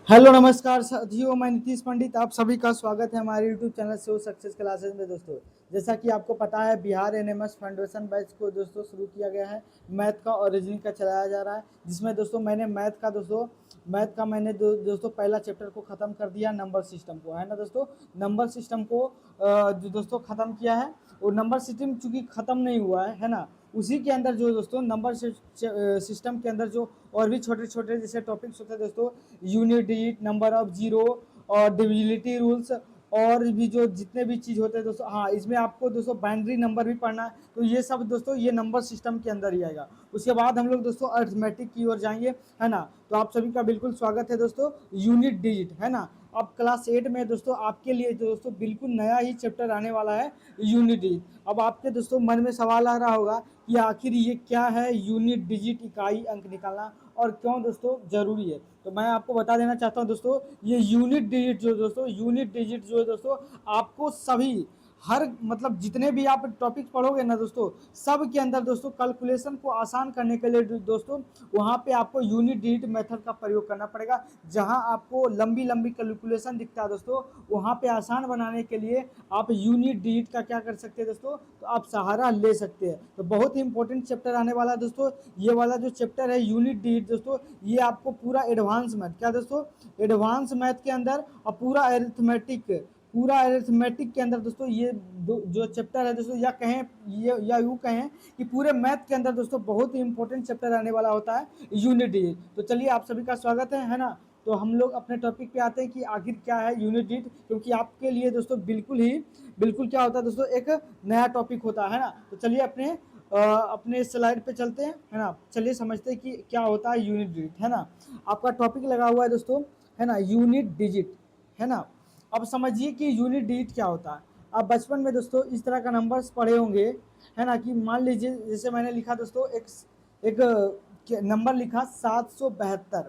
Hello नमस्कार साथियों, मैं नीतीश पंडित आप सभी का स्वागत है हमारे यूट्यूब चैनल से सक्सेस क्लासेस में। दोस्तों, जैसा कि आपको पता है, बिहार एनएमएस फाउंडेशन बैच को दोस्तों शुरू किया गया है। मैथ का और रीजनिंग का चलाया जा रहा है, जिसमें दोस्तों मैंने मैंने दोस्तों पहला चैप्टर को ख़त्म कर दिया, नंबर सिस्टम को, है ना दोस्तों। नंबर सिस्टम को जो दोस्तों ख़त्म किया है, वो नंबर सिस्टम चूँकि ख़त्म नहीं हुआ है ना, उसी के अंदर जो दोस्तों नंबर सिस्टम के अंदर जो और भी छोटे छोटे जैसे टॉपिक्स होते हैं दोस्तों, unit digit, number of zero और डिविजिबिलिटी रूल्स, और भी जो जितने भी चीज़ होते हैं दोस्तों। हाँ, इसमें आपको दोस्तों बाइनरी नंबर भी पढ़ना है, तो ये सब दोस्तों ये नंबर सिस्टम के अंदर ही आएगा। उसके बाद हम लोग दोस्तों अर्थमेटिक की ओर जाएंगे, है ना। तो आप सभी का बिल्कुल स्वागत है दोस्तों। यूनिट डिजिट, है ना। अब क्लास 8 में दोस्तों आपके लिए दोस्तों बिल्कुल नया ही चैप्टर आने वाला है, यूनिट डिजिट। अब आपके दोस्तों मन में सवाल आ रहा होगा कि आखिर ये क्या है यूनिट डिजिट, इकाई अंक निकालना, और क्यों दोस्तों ज़रूरी है। तो मैं आपको बता देना चाहता हूँ दोस्तों, ये यूनिट डिजिट जो है दोस्तों, आपको सभी हर मतलब जितने भी आप टॉपिक पढ़ोगे ना दोस्तों, सब के अंदर दोस्तों कैलकुलेशन को आसान करने के लिए दोस्तों वहाँ पे आपको यूनिट डिजिट मेथड का प्रयोग करना पड़ेगा। जहाँ आपको लंबी लंबी कैलकुलेशन दिखता है दोस्तों, वहाँ पे आसान बनाने के लिए आप यूनिट डिजिट का क्या कर सकते हैं दोस्तों, तो आप सहारा ले सकते हैं। तो बहुत ही इंपॉर्टेंट चैप्टर आने वाला है दोस्तों, ये वाला जो चैप्टर है यूनिट डिजिट दोस्तों, ये आपको पूरा एडवांस मैथ, क्या दोस्तों, एडवांस मैथ के अंदर और पूरा अरिथमेटिक के अंदर दोस्तों, ये जो चैप्टर है दोस्तों, या कहें ये या यूँ कहें कि पूरे मैथ के अंदर दोस्तों बहुत ही इंपॉर्टेंट चैप्टर आने वाला होता है, यूनिट डिजिट। तो चलिए आप सभी का स्वागत है ना। तो हम लोग अपने टॉपिक पे आते हैं कि आखिर क्या है यूनिट डिजिट, क्योंकि आपके लिए दोस्तों बिल्कुल क्या होता है दोस्तों, एक नया टॉपिक होता है ना। तो चलिए अपने स्लाइड पे चलते हैं, है ना। चलिए समझते हैं कि क्या होता है यूनिट डिजिट, है ना। आपका टॉपिक लगा हुआ है दोस्तों, है ना, यूनिट डिजिट, है ना। अब समझिए कि यूनिट डिजिट क्या होता है। आप बचपन में दोस्तों इस तरह का नंबर्स पढ़े होंगे, है ना, कि मान लीजिए जैसे मैंने लिखा दोस्तों एक नंबर लिखा 772।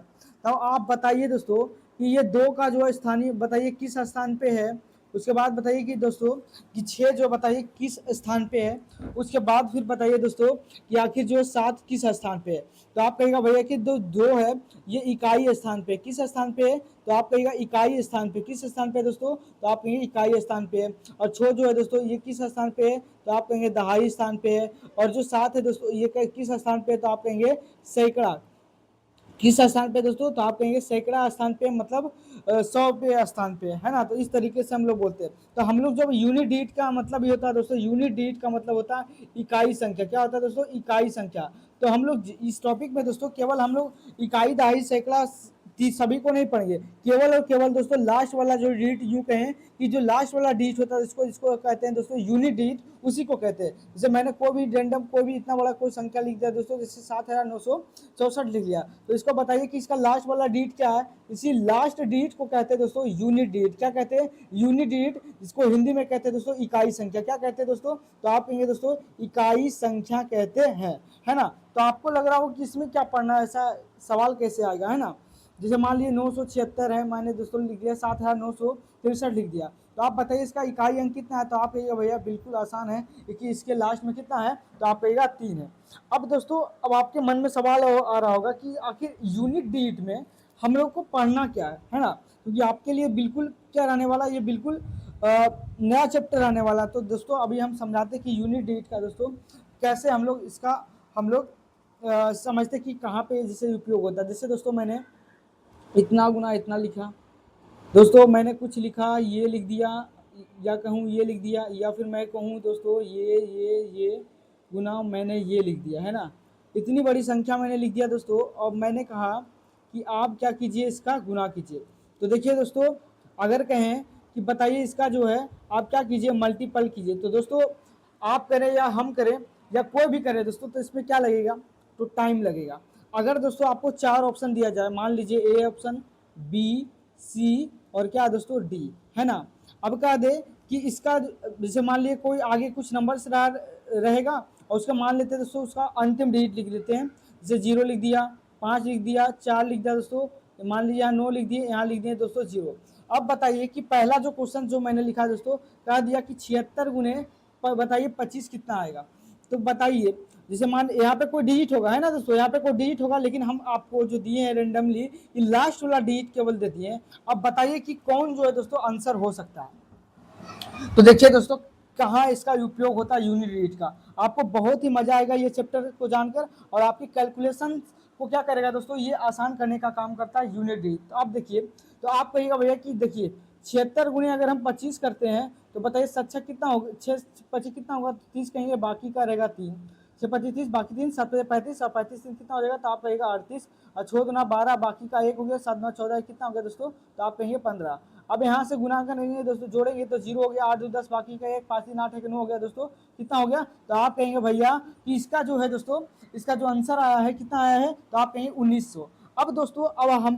तो आप बताइए दोस्तों कि ये दो का जो स्थानीय बताइए किस स्थान पे है। उसके बाद बताइए कि दोस्तों कि 6 जो बताइए किस स्थान पे है। उसके बाद फिर बताइए दोस्तों कि आखिर जो 7 किस स्थान पे है। तो आप कहेगा भैया कि दो है, ये इकाई स्थान पे किस स्थान पे है। तो आप कहेगा इकाई स्थान पे किस स्थान पे है दोस्तों, तो आप कहेंगे इकाई स्थान पे है। और 6 जो है दोस्तों ये किस स्थान पे है, तो आप कहेंगे दहाई स्थान पे है। और जो 7 है दोस्तों ये किस स्थान पे है, तो आप कहेंगे सैकड़ा किस स्थान पे दोस्तों, तो आप कहेंगे सैकड़ा स्थान पे, मतलब 100 पे स्थान पे, है ना। तो इस तरीके से हम लोग बोलते हैं। तो हम लोग जब यूनिट डिजिट का मतलब ये होता है दोस्तों, यूनिट डिजिट का मतलब होता है इकाई संख्या। क्या होता है दोस्तों, इकाई संख्या। तो हम लोग इस टॉपिक में दोस्तों केवल हम लोग इकाई, दहाई, सैकड़ा सभी को नहीं पढ़ेंगे, केवल और केवल दोस्तों लास्ट वाला जो डिजिट, यूँ कहें कि जो लास्ट वाला डिजिट होता है इसको इसको कहते हैं दोस्तों यूनिट डिजिट, उसी को कहते हैं। जैसे मैंने कोई भी इतना बड़ा कोई संख्या लिख दिया दोस्तों, जैसे 7964 लिख लिया, तो इसको बताइए कि इसका लास्ट वाला डिजिट क्या है। इसी लास्ट डिजिट को कहते हैं दोस्तों यूनिट डिजिट। क्या कहते हैं, यूनिट डिजिट, जिसको हिंदी में कहते हैं दोस्तों इकाई संख्या। क्या कहते हैं दोस्तों, तो आप कहेंगे दोस्तों इकाई संख्या कहते हैं, है ना। तो आपको लग रहा हो कि इसमें क्या पढ़ना है, ऐसा सवाल कैसे आएगा, है ना। जैसे मान लीजिए 976 है, मैंने दोस्तों लिख दिया 7963 लिख दिया। तो आप बताइए इसका इकाई अंक कितना है, तो आप कहिएगा भैया बिल्कुल आसान है कि इसके लास्ट में कितना है, तो आप कहिएगा 3 है। अब दोस्तों अब आपके मन में सवाल आ रहा होगा कि आखिर यूनिट डिजिट में हम लोग को पढ़ना क्या है ना। क्योंकि आपके लिए बिल्कुल क्या रहने वाला, ये बिल्कुल नया चैप्टर आने वाला। तो दोस्तों अभी हम समझाते हैं कि यूनिट डिजिट का दोस्तों कैसे हम लोग समझते कि कहाँ पे जैसे उपयोग होता है। जैसे दोस्तों मैंने इतना गुना इतना लिखा दोस्तों, मैंने कुछ लिखा ये लिख दिया, या कहूँ ये लिख दिया, या फिर मैं कहूँ दोस्तों ये गुना मैंने ये लिख दिया, है ना। इतनी बड़ी संख्या मैंने लिख दिया दोस्तों। और मैंने कहा कि आप क्या कीजिए, इसका गुना कीजिए। तो देखिए दोस्तों, अगर कहें कि बताइए इसका जो है आप क्या कीजिए, मल्टीपल कीजिए। तो दोस्तों आप करें या हम करें या कोई भी करे दोस्तों, तो इसमें क्या लगेगा, तो टाइम लगेगा। अगर दोस्तों आपको 4 ऑप्शन दिया जाए, मान लीजिए ए ऑप्शन, बी, सी और क्या दोस्तों डी, है ना। अब कह दे कि इसका जैसे मान लीजिए कोई आगे कुछ नंबर्स रहेगा, और उसका मान लेते हैं दोस्तों, उसका अंतिम डिजिट लिख लेते हैं। जैसे 0 लिख दिया, 5 लिख दिया, 4 लिख दिया दोस्तों, मान लीजिए यहाँ 9 लिख दिए, यहाँ लिख दिए दोस्तों 0। अब बताइए कि पहला जो क्वेश्चन जो मैंने लिखा दोस्तों, कह दिया कि 76 गुने बताइए 25 कितना आएगा। तो बताइए जैसे मान यहाँ पे कोई डिजिट होगा, है ना दोस्तों, यहाँ पे कोई डिजिट होगा, लेकिन हम आपको जो दिए हैं रेंडमली ये लास्ट वाला डिजिट केवल दे दिए हैं। अब बताइए कि कौन जो है दोस्तों आंसर हो सकता है। तो देखिए दोस्तों कहाँ इसका उपयोग होता है यूनिट डिजिट का। आपको बहुत ही मजा आएगा ये चैप्टर को जानकर, और आपकी कैलकुलेशन को क्या करेगा दोस्तों, ये आसान करने का काम करता है यूनिट डिजिट। तो आप देखिए, तो आप कहिएगा भैया कि देखिए 76 गुणे अगर हम 25 करते हैं तो बताइए 7 कितना होगा, 6 25 कितना होगा, 30 कहेंगे, बाकी का रहेगा 3, 6 25 30, बाकी 3, 7 35, और 35 कितना हो जाएगा, तो आप कहेगा 38, और 6 दुना 12, बाकी का 1 हो गया, 7 9 14, कितना हो गया दोस्तों, तो आप कहेंगे 15। अब यहाँ से गुना करेंगे दोस्तों, जोड़ेंगे तो 0 हो गया, 8 2 10, बाकी का 1, 5 3 8 1 9 हो गया दोस्तों, कितना हो गया, तो आप कहेंगे भैया कि इसका जो है दोस्तों, इसका जो आंसर आया है कितना आया है, तो आप कहेंगे 1900। अब दोस्तों अब हम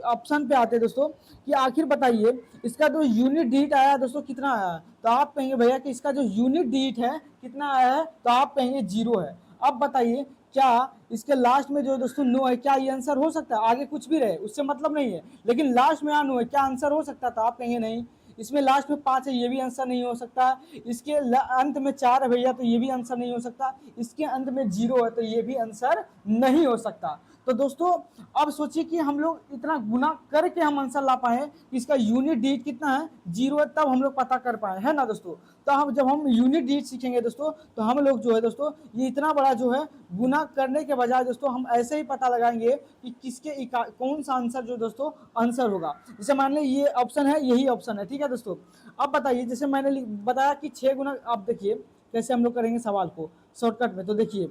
ऑप्शन पे आते हैं दोस्तों कि आखिर बताइए इसका जो यूनिट डिजिट आया दोस्तों कितना आया है, तो आप कहेंगे भैया कि इसका जो यूनिट डिजिट है कितना आया है, तो आप कहेंगे 0 है। अब बताइए क्या इसके लास्ट में जो दोस्तों 9 है, क्या ये आंसर हो सकता है, आगे कुछ भी रहे उससे मतलब नहीं है, लेकिन लास्ट में 9 है, क्या आंसर हो सकता है, तो आप कहेंगे नहीं। इसमें लास्ट में 5 है, ये भी आंसर नहीं हो सकता। इसके अंत में 4 है भैया, तो ये भी आंसर नहीं हो सकता। इसके अंत में 0 है, तो ये भी आंसर नहीं हो सकता। तो दोस्तों अब सोचिए कि हम लोग इतना गुना करके हम आंसर ला पाए कि इसका यूनिट डिजिट कितना है, 0 है, तब हम लोग पता कर पाए, है ना दोस्तों। तो हम जब हम यूनिट डिजिट सीखेंगे दोस्तों, तो हम लोग जो है दोस्तों ये इतना बड़ा जो है गुना करने के बजाय दोस्तों हम ऐसे ही पता लगाएंगे कि किसके कौन सा आंसर जो दोस्तों आंसर होगा। जैसे मान लीजिए ये ऑप्शन है, यही ऑप्शन है, ठीक है दोस्तों। अब बताइए जैसे मैंने बताया कि 6 गुना, आप देखिए कैसे हम लोग करेंगे सवाल को शॉर्टकट में। तो देखिए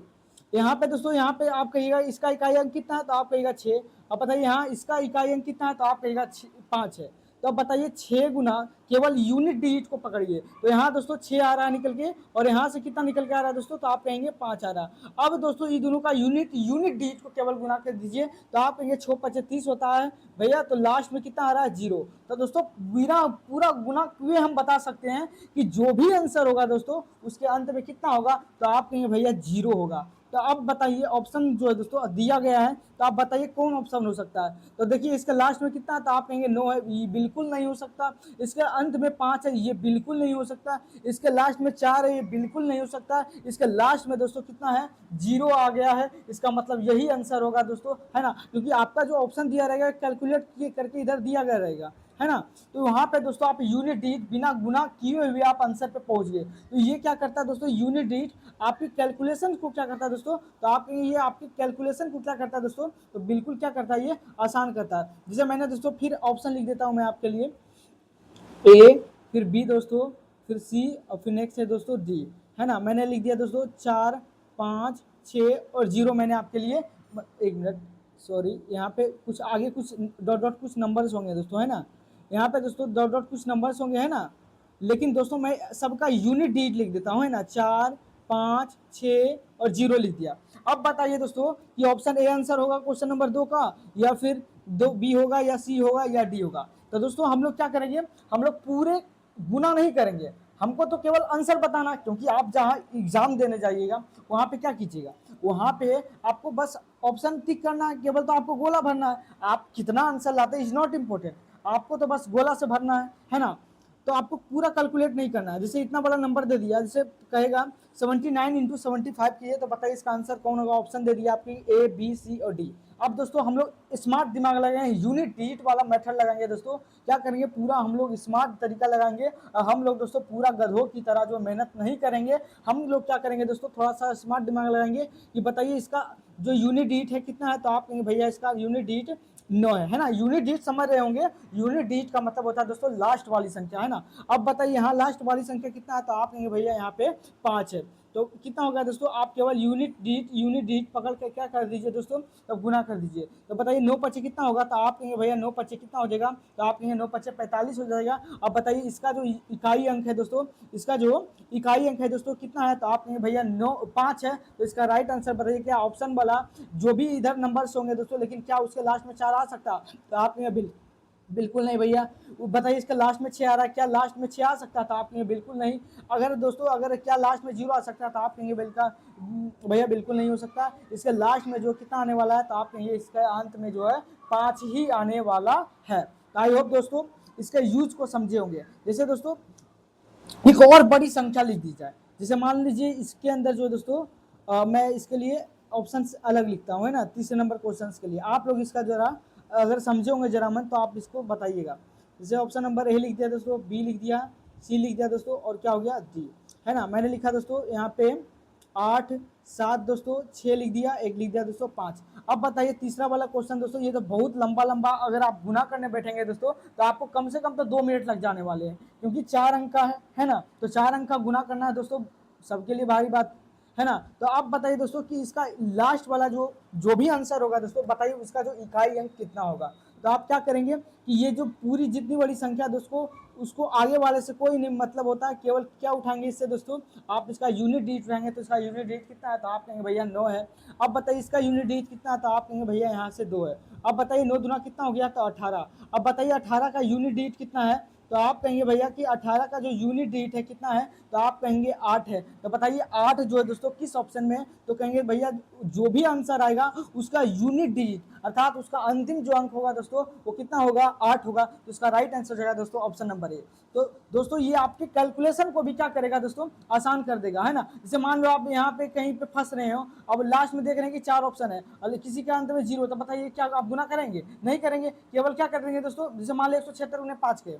यहाँ पे दोस्तों, यहाँ पे आप कहिएगा इसका इकाई अंक कितना है, तो आप कहिएगा 6। अब बताइए यहाँ इसका इकाई अंक कितना है, तो आप कहिएगा 5 है। तो अब बताइए 6 गुना केवल यूनिट डिजिट को पकड़िए, तो यहाँ दोस्तों 6 आ रहा है निकल के, और यहाँ से कितना निकल के आ रहा है दोस्तों, तो आप कहेंगे 5 आ रहा है। अब दोस्तों ये दोनों का यूनिट डिजिट को केवल गुना कर दीजिए, तो आप कहेंगे 6 5 30 होता है भैया, तो लास्ट में कितना आ रहा है 0। तो दोस्तों बिना पूरा गुना किए हम बता सकते हैं कि जो भी आंसर होगा दोस्तों उसके अंत में कितना होगा, तो आप कहेंगे भैया 0 होगा। तो अब बताइए ऑप्शन जो है दोस्तों दिया गया है, तो आप बताइए कौन ऑप्शन हो सकता है। तो देखिए इसके लास्ट में कितना है, तो आप कहेंगे 9 है, ये बिल्कुल नहीं हो सकता। इसके अंत में 5 है, ये बिल्कुल नहीं हो सकता। इसके लास्ट में 4 है, ये बिल्कुल नहीं हो सकता। इसके लास्ट में दोस्तों कितना है, 0 आ गया है। इसका मतलब यही आंसर होगा दोस्तों, है ना, क्योंकि आपका जो ऑप्शन दिया रहेगा कैलकुलेट करके इधर दिया गया रहेगा, है ना। तो वहां पे दोस्तों आप यूनिट डिजिट बिना गुना किए हुए आप आंसर पे पहुंच गए। तो ये क्या करता है दोस्तों, यूनिट डिजिट आपकी कैलकुलेशन को क्या करता है दोस्तों, तो आप ये आपकी कैलकुलेशन को क्या करता है दोस्तों, तो बिल्कुल क्या करता है, ये आसान करता है। जैसे मैंने दोस्तों फिर ऑप्शन लिख देता हूं मैं आपके लिए, ए, फिर बी दोस्तों, फिर सी, और फिर नेक्स्ट है दोस्तों डी, है ना। मैंने लिख दिया दोस्तों 4 5 6 और 0 मैंने आपके लिए, एक मिनट सॉरी, यहाँ पे कुछ आगे कुछ डॉट डॉट कुछ नंबर्स होंगे दोस्तों, है ना। यहाँ पे दोस्तों डॉट डॉट कुछ नंबर्स होंगे, है ना, लेकिन दोस्तों मैं सबका यूनिट डिजिट लिख देता हूँ, है ना। 4 5 6 और 0 लिख दिया। अब बताइए दोस्तों कि ऑप्शन ए आंसर होगा क्वेश्चन नंबर 2 का, या फिर 2 बी होगा, या सी होगा, या डी होगा। तो दोस्तों हम लोग क्या करेंगे, हम लोग पूरे गुना नहीं करेंगे, हमको तो केवल आंसर बताना, क्योंकि आप जहाँ एग्जाम देने जाइएगा वहाँ पे क्या कीजिएगा, वहाँ पे आपको बस ऑप्शन टिक करना है, केवल तो आपको गोला भरना है। आप कितना आंसर लाते हैं इज नॉट इम्पोर्टेंट, आपको तो बस गोला से भरना है ना। तो आपको पूरा कैलकुलेट नहीं करना है। जैसे इतना बड़ा नंबर दे दिया, जैसे कहेगा 79 इंटू 75 कीजिए, तो बताइए इसका आंसर कौन होगा। ऑप्शन दे दिया आपकी ए बी सी और डी। अब दोस्तों हम लोग स्मार्ट दिमाग लगाएंगे, यूनिट डिजिट वाला मेथड लगाएंगे दोस्तों। क्या करेंगे, पूरा हम लोग स्मार्ट तरीका लगाएंगे, और हम लोग दोस्तों पूरा गधों की तरह जो मेहनत नहीं करेंगे। हम लोग क्या करेंगे दोस्तों, थोड़ा सा स्मार्ट दिमाग लगाएंगे कि बताइए इसका जो यूनिट डिजिट है कितना है, तो आप कहेंगे भैया इसका यूनिट डिजिट 9 है ना। यूनिट डिजिट समझ रहे होंगे, यूनिट डिजिट का मतलब होता है दोस्तों लास्ट वाली संख्या, है ना। अब बताइए यहाँ लास्ट वाली संख्या कितना है, तो आप कहेंगे भैया यहाँ पे 5 है। तो कितना हो गया दोस्तों, आप केवल यूनिट डिजिट पकड़ के क्या कर दीजिए दोस्तों, तो गुना कर दीजिए। तो बताइए 9 पचे कितना होगा, तो आप कहेंगे भैया 9 पचे कितना हो जाएगा, तो आप कहेंगे 9 पचे 45 हो जाएगा। अब बताइए इसका जो इकाई अंक है दोस्तों, इसका जो इकाई अंक है दोस्तों कितना है, तो आप कहेंगे भैया 9 5 है। तो इसका राइट आंसर बताइए क्या ऑप्शन वाला जो भी इधर नंबर्स होंगे दोस्तों, लेकिन क्या उसके लास्ट में 4 आ सकता, तो आप कहेंगे बिल्कुल नहीं भैया। बताइए इसका लास्ट में 6 आ रहा है, क्या लास्ट में 6 आ सकता था, आप कहेंगे बिल्कुल नहीं। अगर दोस्तों अगर क्या लास्ट में 0 आ सकता था, आप कहेंगे भैया बिल्कुल नहीं हो सकता। इसके लास्ट में जो कितना आने वाला है, तो आप कहेंगे इसके अंत में जो है 5 ही आने वाला है। आई होप दोस्तों इसके यूज को समझे होंगे। जैसे दोस्तों एक और बड़ी संख्या लिख दी जाए, जैसे मान लीजिए इसके अंदर जो दोस्तों मैं इसके लिए ऑप्शन अलग लिखता हूँ, है ना, तीसरे नंबर क्वेश्चन के लिए। आप लोग इसका जरा अगर समझे होंगे जरा मन तो आप इसको बताइएगा। जैसे ऑप्शन नंबर ए लिख दिया दोस्तों, बी लिख दिया, सी लिख दिया दोस्तों, और क्या हो गया डी, है ना। मैंने लिखा दोस्तों यहाँ पे 8, 7 दोस्तों, 6 लिख दिया, 1 लिख दिया दोस्तों, 5। अब बताइए तीसरा वाला क्वेश्चन दोस्तों, ये तो बहुत लंबा लंबा, अगर आप गुना करने बैठेंगे दोस्तों तो आपको कम से कम तो 2 मिनट लग जाने वाले हैं, क्योंकि 4 अंक का है ना। तो 4 अंक का गुना करना है दोस्तों, सबके लिए भारी बात है ना। तो आप बताइए दोस्तों कि इसका लास्ट वाला जो भी आंसर होगा दोस्तों, बताइए उसका जो इकाई अंक कितना होगा। तो आप क्या करेंगे कि ये जो पूरी जितनी बड़ी संख्या दोस्तों, उसको आगे वाले से कोई नहीं मतलब होता है, केवल क्या उठाएंगे इससे दोस्तों, आप इसका यूनिट डिजिट उठाएंगे। तो इसका यूनिट डिजिट कितना है, तो आप कहेंगे भैया 9 है। अब बताइए इसका यूनिट डिजिट कितना है, तो आप कहेंगे भैया यहाँ से 2 है। अब बताइए 9 दूना कितना हो गया, तो 18। अब बताइए 18 का यूनिट डिजिट कितना है, तो आप कहेंगे भैया कि 18 का जो यूनिट डिजिट है कितना है, तो आप कहेंगे 8 है। तो बताइए 8 जो है दोस्तों किस ऑप्शन में है, तो कहेंगे भैया जो भी आंसर आएगा उसका यूनिट डिजिट अर्थात उसका अंतिम जो अंक होगा दोस्तों वो कितना होगा, 8 होगा। तो इसका राइट आंसर हो जाएगा दोस्तों ऑप्शन नंबर ए। तो दोस्तों ये आपके कैलकुलेशन को भी क्या करेगा दोस्तों, आसान कर देगा, है ना। जैसे मान लो आप यहाँ पे कहीं पे फंस रहे हो, अब लास्ट में देख रहे हैं कि 4 ऑप्शन है और किसी के अंत में 0, तो बताइए क्या आप गुना करेंगे, नहीं करेंगे, केवल क्या करेंगे दोस्तों, जैसे मान लो 176 उन्हें 5 के,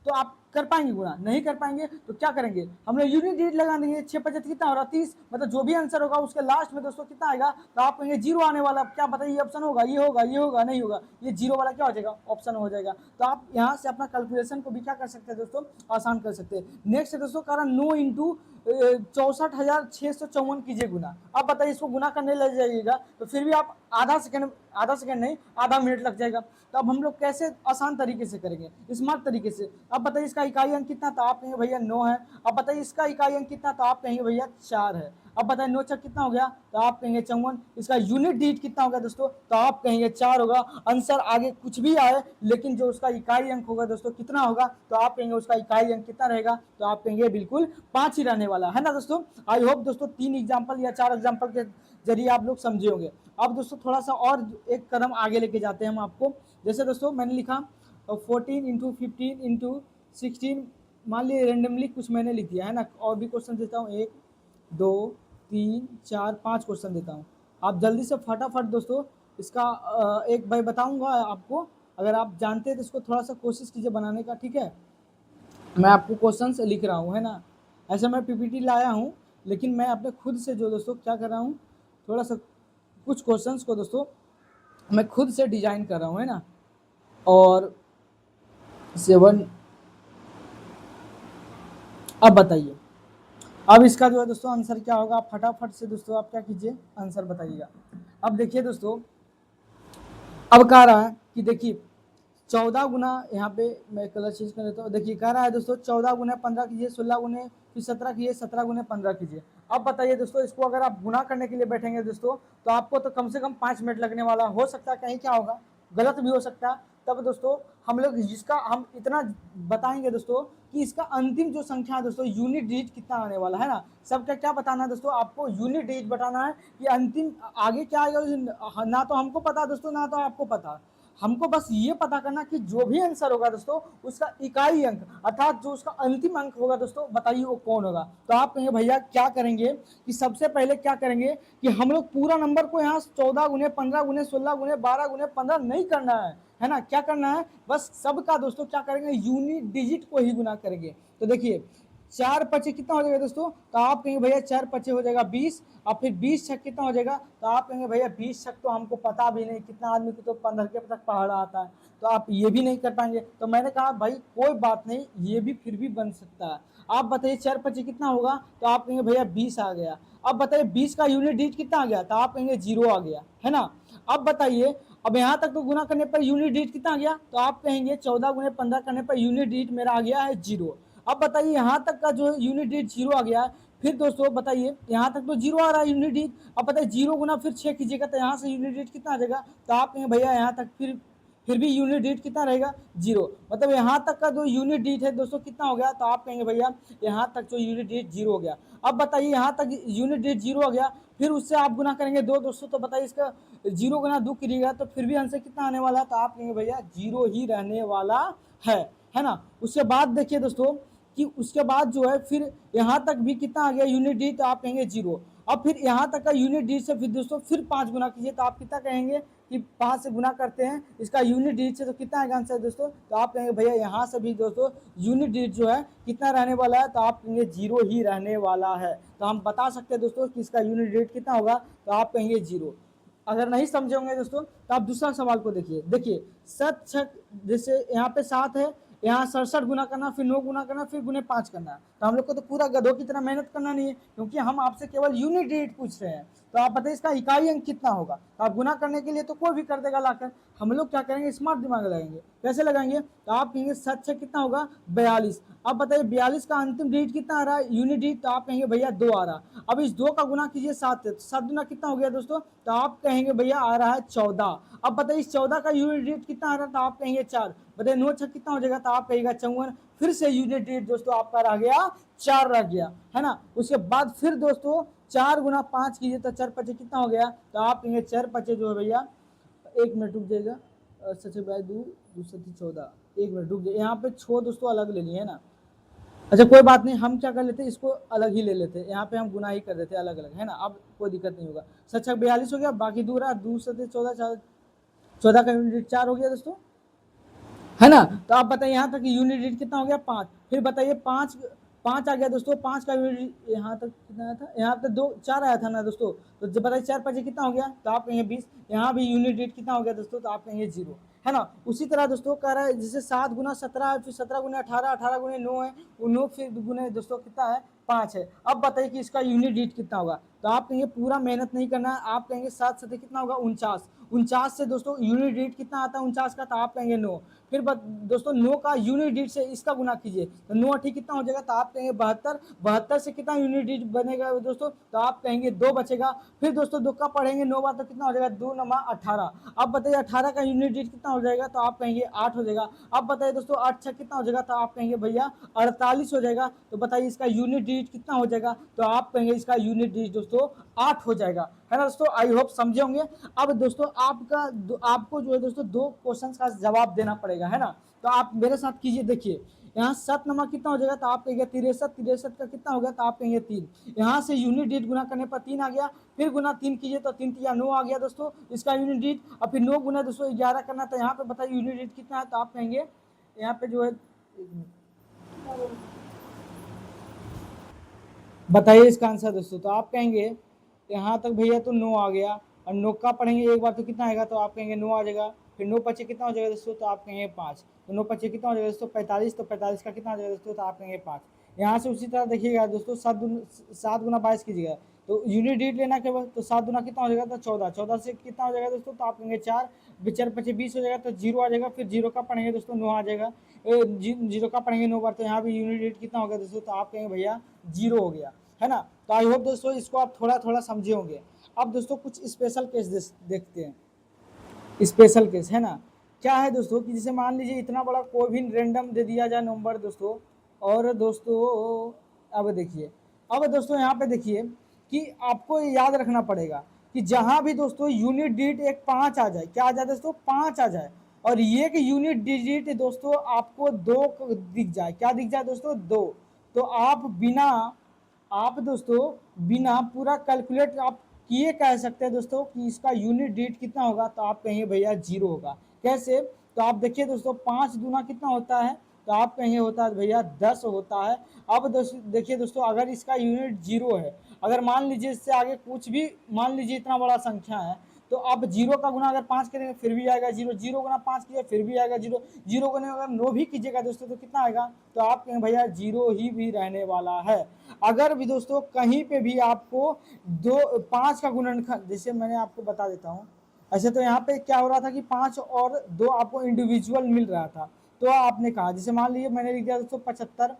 तो आप कर पाएंगे गुना, नहीं कर पाएंगे, तो क्या करेंगे, हमने यूनिट डिजिट लगा देंगे। 6 5 कितना हो रहा है, 30। मतलब जो भी आंसर होगा उसके लास्ट में दोस्तों कितना आएगा, तो आप कहेंगे 0 आने वाला। क्या बताइए ऑप्शन होगा, ये होगा, ये होगा, नहीं होगा, ये 0 वाला क्या हो जाएगा, ऑप्शन हो जाएगा। तो आप यहाँ से अपना कैलकुलेशन को भी क्या कर सकते हैं दोस्तों, आसान कर सकते हैं। नेक्स्ट है दोस्तों कारण 9 इंटू 64,654 कीजिए गुना। अब बताइए इसको गुना करने लग जाइएगा तो फिर भी आप आधा सेकंड नहीं, आधा मिनट लग जाएगा। तो अब हम लोग कैसे आसान तरीके से करेंगे, स्मार्ट तरीके से। अब बताइए इसका इकाई अंक कितना, तो आप कहेंगे भैया 9 है। अब बताइए इसका इकाई अंक कितना, तो आप कहेंगे भैया 4 है। अब बताइए 9 चक कितना हो गया, तो आप कहेंगे 54। इसका यूनिट डिजिट कितना होगा दोस्तों, तो आप कहेंगे 4 होगा। आंसर आगे कुछ भी आए लेकिन जो उसका इकाई अंक होगा दोस्तों कितना होगा, तो आप कहेंगे उसका इकाई अंक कितना रहेगा, तो आप कहेंगे बिल्कुल 5 ही रहने वाला है ना दोस्तों। आई होप दोस्तों 3 एग्जाम्पल या 4 एग्जाम्पल के जरिए आप लोग समझे होंगे। अब दोस्तों थोड़ा सा और एक कदम आगे लेके जाते हैं हम आपको। जैसे दोस्तों मैंने लिखा 14 इंटू 15 इंटू 16, मान लीजिए रेंडमली कुछ मैंने लिख दिया है ना। और भी क्वेश्चन देता हूँ, 1 2 3 4 5 क्वेश्चन देता हूँ। आप जल्दी से फटाफट दोस्तों इसका एक भाई बताऊंगा आपको, अगर आप जानते हैं तो इसको थोड़ा सा कोशिश कीजिए बनाने का, ठीक है। मैं आपको क्वेश्चन लिख रहा हूँ, है ना। ऐसे मैं पीपीटी लाया हूँ लेकिन मैं अपने खुद से जो दोस्तों क्या कर रहा हूँ, थोड़ा सा कुछ क्वेश्चंस को दोस्तों मैं खुद से डिजाइन कर रहा हूँ, है ना। और 7, अब बताइए अब इसका जो है दोस्तों आंसर क्या होगा, आप फटाफट से दोस्तों आप क्या कीजिए आंसर बताइएगा। अब देखिए दोस्तों अब कह रहा है कि देखिए 14 गुना, यहाँ पे मैं कलर चेंज कर देता हूँ। देखिए कह रहा है दोस्तों 14 गुना 15 कीजिए, 16 गुने फिर 17 कीजिए, 17 गुने 15 कीजिए। अब बताइए दोस्तों इसको अगर आप गुना करने के लिए बैठेंगे दोस्तों तो आपको तो कम से कम 5 मिनट लगने वाला। हो सकता है कहीं क्या होगा, गलत भी हो सकता है। तब दोस्तों हम लोग जिसका हम इतना बताएंगे दोस्तों कि इसका अंतिम जो संख्या है दोस्तों यूनिट डिजिट कितना आने वाला है ना। सबका क्या बताना है दोस्तों, आपको यूनिट डिजिट बताना है कि अंतिम आगे क्या आएगा। ना तो हमको पता दोस्तों, ना तो आपको पता, हमको बस ये पता करना कि जो भी आंसर होगा दोस्तों उसका इकाई अंक अर्थात जो उसका अंतिम अंक होगा दोस्तों बताइए वो कौन होगा। तो आप कहेंगे भैया क्या करेंगे कि सबसे पहले क्या करेंगे कि हम लोग पूरा नंबर को यहाँ 14 गुने 15 गुने 16 गुने 12 गुने 15 नहीं करना है ना। क्या करना है, बस सबका दोस्तों क्या करेंगे यूनिट डिजिट को ही गुना करेंगे। तो देखिए 4 पचे कितना हो जाएगा दोस्तों, तो आप कहेंगे भैया 4 पचे हो जाएगा 20। और फिर 20 छक कितना हो जाएगा, तो आप कहेंगे भैया 20 छक तो हमको पता भी नहीं, कितना आदमी को तो 15 के तक पहाड़ा आता है, तो आप ये भी नहीं कर पाएंगे। तो मैंने कहा भाई कोई बात नहीं, ये भी फिर भी बन सकता है। आप बताइए 4 पचे कितना होगा, तो आप कहेंगे भैया 20 आ गया। अब बताइए 20 का यूनिट डिजिट कितना आ गया, तो आप कहेंगे 0 आ गया, है ना। अब बताइए अब यहाँ तक तो गुना करने पर यूनिट डिजिट कितना आ गया, तो आप कहेंगे 14 गुने 15 करने पर यूनिट डिजिट मेरा आ गया है 0। अब बताइए यहाँ तक का जो यूनिट डिजिट 0 आ गया है। फिर दोस्तों बताइए यहाँ तक तो 0 आ रहा है यूनिट डिजिट। अब बताइए 0 गुना फिर 6 कीजिएगा तो यहाँ से यूनिट डिजिट कितना आ जाएगा, तो आप कहेंगे भैया यहाँ तक फिर भी यूनिट डिजिट कितना रहेगा 0। मतलब यहाँ तक का जो यूनिट डिजिट है दोस्तों कितना हो गया, तो आप कहेंगे भैया यहाँ तक जो यूनिट डिजिट 0 हो गया। अब बताइए यहाँ तक यूनिट डिजिट 0 हो गया, फिर उससे आप गुना करेंगे 2 दोस्तों, तो बताइए इसका 0 गुना 2 करिएगा तो फिर भी आंसर कितना आने वाला है, तो आप कहेंगे भैया 0 ही रहने वाला है ना। उसके बाद देखिए दोस्तों कि उसके बाद जो है फिर यहाँ तक भी कितना आ गया यूनिट डिजिट, तो आप कहेंगे 0। अब फिर यहाँ तक का यूनिट डिजिट से फिर दोस्तों फिर 5 गुना कीजिए, तो आप कितना कहेंगे कि 5 से गुना करते हैं इसका यूनिट डिजिट से, तो कितना आएगा आंसर दोस्तों? तो आप कहेंगे भैया यहाँ से भी दोस्तों यूनिट डिजिट जो है कितना रहने वाला है, तो आप कहेंगे 0 ही रहने वाला है। तो हम बता सकते हैं दोस्तों कि इसका यूनिट डिजिट कितना होगा, तो आप कहेंगे 0। अगर नहीं समझे होंगे दोस्तों तो आप दूसरा सवाल को देखिए 7 जैसे यहाँ पे 7 है, यहाँ 67 गुना करना, फिर 9 गुना करना, फिर गुने 5 करना। तो हम लोग को तो पूरा गधों की तरह मेहनत करना नहीं है, क्योंकि हम आपसे केवल यूनिट डिजिट पूछ रहे हैं। तो आप बताइए इसका इकाई अंक कितना होगा। तो आप गुना करने के लिए तो कोई भी कर देगा लाकर, हम लोग क्या करेंगे, स्मार्ट दिमाग लगाएंगे। कैसे लगाएंगे, तो आप कहेंगे 7 कितना होगा 42। अब बताइए 42 का अंतिम डिजिट कितना आ रहा है, यूनिट डिजिट, तो आप कहेंगे भैया 2 आ रहा। अब इस 2 का गुना कीजिए 7 से, 7 गुना कितना हो गया दोस्तों, तो आप कहेंगे भैया आ रहा है 14। अब बताइए इस 14 का यूनिट डिजिट कितना आ रहा है, तो आप कहेंगे 4। बताइए 9 6 कितना हो जाएगा, तो आप कहेगा 54। फिर से यूनिट डिजिट दोस्तों आपका रह गया 4 रह गया, है ना। उसके बाद फिर दोस्तों 4 गुना 5 कीजिए, तो 4 5 कितना हो गया, तो आप कहेंगे 4 5 जो है भैया, 1 मिनट रुक जाइएगा, सच बाय 2 2 14, 1 मिनट रुक जाइए, यहाँ पे 6 दोस्तों अलग ले लिए है ना। अच्छा कोई बात नहीं, हम क्या कर लेते हैं, इसको अलग ही ले लेते हैं, यहाँ पे हम गुना ही कर देते हैं अलग अलग, है ना। अब कोई दिक्कत नहीं होगा। 7 42 हो गया, बाकी दूसरा 2 7 14, 14 का यूनिट 4 हो गया दोस्तों, है ना। तो आप बताइए यहाँ तक यूनिट डिजिट कितना हो गया 5। फिर बताइए 5 5 आ गया दोस्तों, 5 का यूनिट यहाँ तक कितना आया था, यहाँ तक 2 4 आया था ना दोस्तों। तो जब बताइए 4 5 कितना हो गया, तो आप कहेंगे 20। यहाँ भी यूनिट डिजिट कितना हो गया दोस्तों, तो आप कहेंगे 0, है ना। उसी तरह दोस्तों कह रहा है जैसे 7 गुना 17 है, फिर 17 गुना 18, 18 गुने 9 है, वो 9 फिर गुने दोस्तों कितना है 5 है। अब बताइए कि इसका यूनिट डिजिट कितना होगा, तो आप कहेंगे पूरा मेहनत नहीं करना है, आप कहेंगे 7 7 कितना होगा 49। 49 से दोस्तों यूनिट डिजिट कितना आता है 49 का, तो आप कहेंगे 9। फिर दोस्तों 9 का यूनिट डिजिट से इसका गुना कीजिए, तो 9 ठीक कितना हो जाएगा, तो आप कहेंगे 72। 72 से कितना यूनिट डिजिट बनेगा दोस्तों, तो आप कहेंगे 2 बचेगा। फिर दोस्तों 2 का पढ़ेंगे 9 बार, तो कितना हो जाएगा 2 9 18। अब बताइए 18 का यूनिट डिजिट कितना हो जाएगा, तो आप कहेंगे 8 हो जाएगा। अब बताइए दोस्तों 8 6 कितना हो जाएगा, तो आप कहेंगे भैया 48 हो जाएगा। तो बताइए इसका यूनिट डिजिट कितना हो जाएगा, तो आप कहेंगे इसका यूनिट डिजिट दोस्तों 8 हो जाएगा, है ना दोस्तों। आई होप समझे होंगे। अब दोस्तों आपको जो है दोस्तों 2 क्वेश्चन का जवाब देना पड़ेगा, है ना। तो आप मेरे साथ कीजिए, देखिए यहाँ 7 नंबर कितना हो जाएगा, तो आप कहेंगे 63। 63 का कितना हो गया, तो आप कहेंगे 3। यहाँ से यूनिट डिजिट गुना करने पर 3 आ गया, फिर गुना 3 कीजिए, तो 3 या 9 आ गया दोस्तों इसका यूनिट डिजिट। और फिर 9 गुना दोस्तों 11 करना, तो यहाँ पे बताइए यूनिट डिजिट कितना है, तो आप कहेंगे यहाँ पे जो है बताइए इसका आंसर दोस्तों, तो आप कहेंगे यहाँ तक भैया तो 9 आ गया, और 9 का पढ़ेंगे एक बार तो कितना आएगा, तो आप कहेंगे 9 आ जाएगा। फिर 9 पचे कितना हो जाएगा दोस्तों, तो आप कहेंगे 5। तो 9 पचे कितना हो जाएगा दोस्तों 45। तो 45 का कितना हो जाएगा दोस्तों, तो आप कहेंगे 5। यहाँ से उसी तरह देखिएगा दोस्तों 7 गुना 22 कीजिएगा, तो यूनिट डिजिट लेना केवल, तो 7 गुना कितना हो जाएगा, तो 14। 14 से कितना हो जाएगा दोस्तों, तो आप कहेंगे 4। 4 पचे 20 हो जाएगा, तो 0 आ जाएगा। फिर 0 का पढ़ेंगे दोस्तों 9 आ जाएगा। 0 का पढ़ेंगे 9 बार, तो यहाँ भी यूनिट डिजिट कितना हो गया दोस्तों, तो आप कहेंगे भैया 0 हो गया, है ना। तो आई होप दोस्तों इसको आप थोड़ा थोड़ा समझे होंगे। अब दोस्तों कुछ स्पेशल केस देखते हैं, स्पेशल केस, है ना। क्या है दोस्तों कि जैसे मान लीजिए इतना बड़ा कोई भी रैंडम दे दिया जाए नंबर दोस्तों, और दोस्तों अब दोस्तों यहाँ पे देखिए कि आपको याद रखना पड़ेगा कि जहाँ भी दोस्तों यूनिट डिजिट एक 5 आ जाए, क्या आ जाए दोस्तों 5 आ जाए, और ये कि यूनिट डिजिट दोस्तों आपको 2 दिख जाए, क्या दिख जाए दोस्तों 2, तो आप दोस्तों बिना पूरा कैलकुलेट आप किए कह सकते हैं दोस्तों कि इसका यूनिट डिजिट कितना होगा, तो आप कहेंगे भैया 0 होगा। कैसे, तो आप देखिए दोस्तों 5 दूना कितना होता है, तो आप कहेंगे होता है भैया 10 होता है। अब देखिए दोस्तों अगर इसका यूनिट 0 है, अगर मान लीजिए इससे आगे कुछ भी मान लीजिए इतना बड़ा संख्या है, तो आप 0 का गुना अगर 5 करेंगे फिर भी आएगा 0। 0 गुना 5 कीजिए फिर भी आएगा 0। 0 गुना अगर 9 भी कीजिएगा दोस्तों तो कितना आएगा, तो आप कहेंगे भैया 0 ही भी रहने वाला है। अगर भी दोस्तों कहीं पे भी आपको 5 का गुणनखंड, जैसे मैंने आपको बता देता हूँ, ऐसे तो यहाँ पे क्या हो रहा था कि 5 और 2 आपको इंडिविजुअल मिल रहा था, तो आपने कहा जैसे मान लीजिए मैंने लिख दिया दोस्तों 75,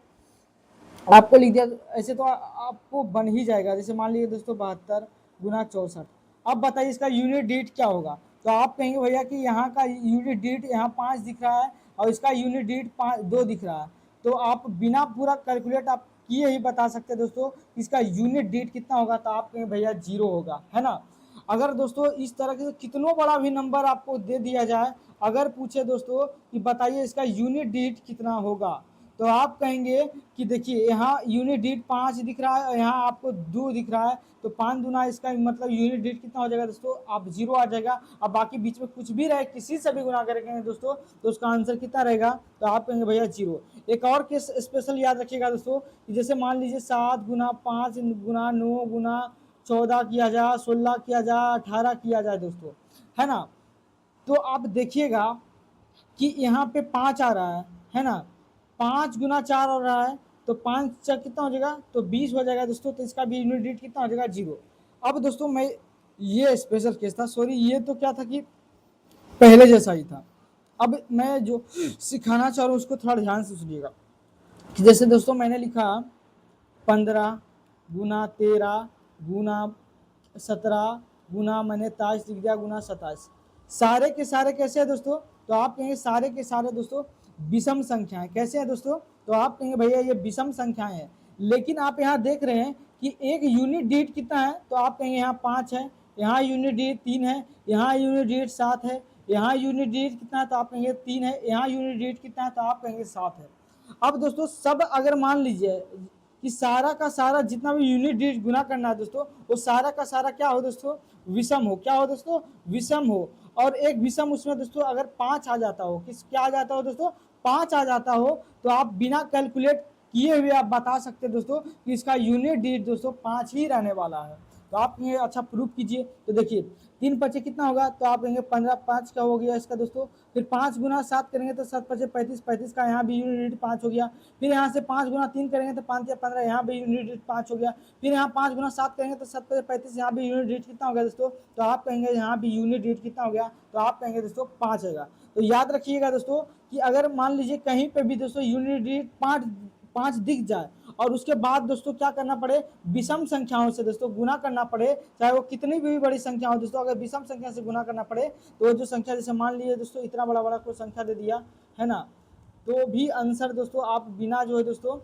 आपको लिख दिया, ऐसे तो आपको बन ही जाएगा। जैसे मान लीजिए दोस्तों 72 गुना 64। अब बताइए इसका यूनिट डिजिट क्या होगा, तो आप कहेंगे भैया कि यहाँ का यूनिट डिजिट यहाँ 5 दिख रहा है और इसका यूनिट डिजिट 2 दिख रहा है, तो आप बिना पूरा कैलकुलेट आप किए ही बता सकते हैं दोस्तों इसका यूनिट डिजिट कितना होगा, तो आप कहेंगे भैया 0 होगा, है ना। अगर दोस्तों इस तरह के कितनों बड़ा भी नंबर आपको दे दिया जाए, अगर पूछे दोस्तों कि बताइए इसका यूनिट डिजिट कितना होगा, तो आप कहेंगे कि देखिए यहाँ यूनिट डिजिट 5 दिख रहा है और यहाँ आपको 2 दिख रहा है, तो 5 दूना इसका मतलब यूनिट डिजिट कितना हो जाएगा दोस्तों, आप 0 आ जाएगा। अब बाकी बीच में कुछ भी रहे, किसी से भी गुना करेंगे दोस्तों तो उसका आंसर कितना रहेगा, तो आप कहेंगे भैया 0। एक और केस स्पेशल याद रखिएगा दोस्तों, कि जैसे मान लीजिए 7 गुना 5 गुना 9 गुना 14 किया जाए, 16 किया जाए, 18 किया जाए दोस्तों, है ना। तो आप देखिएगा कि यहाँ पे 5 आ रहा है ना, 5 गुना 4 हो रहा है, तो 5 कितना हो जाएगा, तो 20 हो जाएगा दोस्तों। तो इसका भी यूनिट डिजिट कितना हो जाएगा, 0। अब दोस्तों मैं, ये स्पेशल केस था, सॉरी, ये तो क्या था कि पहले जैसा ही था। अब मैं जो सिखाना चाह रहा हूँ उसको थोड़ा ध्यान से सुनिएगा, कि जैसे दोस्तों मैंने लिखा 15 गुना 13 गुना 17 गुना मैंने 23 लिख दिया गुना 27, सारे के सारे कैसे हैं दोस्तों, तो आप कहेंगे सारे के सारे दोस्तों विषम संख्याएं। कैसे हैं दोस्तों, तो आप कहेंगे भैया ये विषम संख्याएं हैं। लेकिन आप यहाँ देख रहे हैं कि एक यूनिट डिजिट कितना है, तो आप कहेंगे यहाँ 5 है, यहाँ यूनिट डिजिट 3 है, यहाँ यूनिट डिजिट 7 है, यहाँ यूनिट डिजिट कितना है, तो आप कहेंगे 3 है, यहाँ यूनिट डिजिट कितना है, तो आप कहेंगे 7 है। अब दोस्तों सब अगर मान लीजिए कि सारा का सारा जितना भी यूनिट डिजिट गुना करना है दोस्तों, वो सारा का सारा क्या हो दोस्तों, विषम हो। क्या हो दोस्तों, विषम हो। और एक विषम उसमें दोस्तों अगर 5 आ जाता हो, किस क्या आ जाता हो दोस्तों, 5 आ जाता हो, तो आप बिना कैलकुलेट किए हुए आप बता सकते दोस्तों कि इसका यूनिट डिजिट दोस्तों 5 ही रहने वाला है। तो आप ये अच्छा प्रूफ कीजिए। तो देखिए 3 पचे कितना होगा, तो आप कहेंगे 15, 5 का हो गया इसका दोस्तों। फिर 5 गुना 7 करेंगे तो 7 पचे 35, 35 का यहाँ भी यूनिट डिजिट 5 हो गया। फिर यहाँ से 5 गुना 3 करेंगे तो 5 या 15, यहाँ भी यूनिट डिजिट 5 हो गया। फिर यहाँ 5 गुना 7 करेंगे तो 7 पचे 35, यहाँ भी यूनिट डिजिट कितना हो गया दोस्तों, तो आप कहेंगे यहाँ भी यूनिट डिजिट कितना हो गया, तो आप कहेंगे दोस्तों 5 आएगा। तो याद रखिएगा दोस्तों कि अगर मान लीजिए कहीं पे भी दोस्तों यूनिट डिजिट 5 दिख जाए और उसके बाद दोस्तों क्या करना पड़े, विषम संख्याओं से दोस्तों गुना करना पड़े, चाहे वो कितनी भी बड़ी संख्या हो दोस्तों, अगर विषम संख्या से गुना करना पड़े तो जो संख्या, जैसे मान लीजिए दोस्तों इतना बड़ा बड़ा कोई संख्या दे दिया है ना, तो भी आंसर दोस्तों आप बिना जो है दोस्तों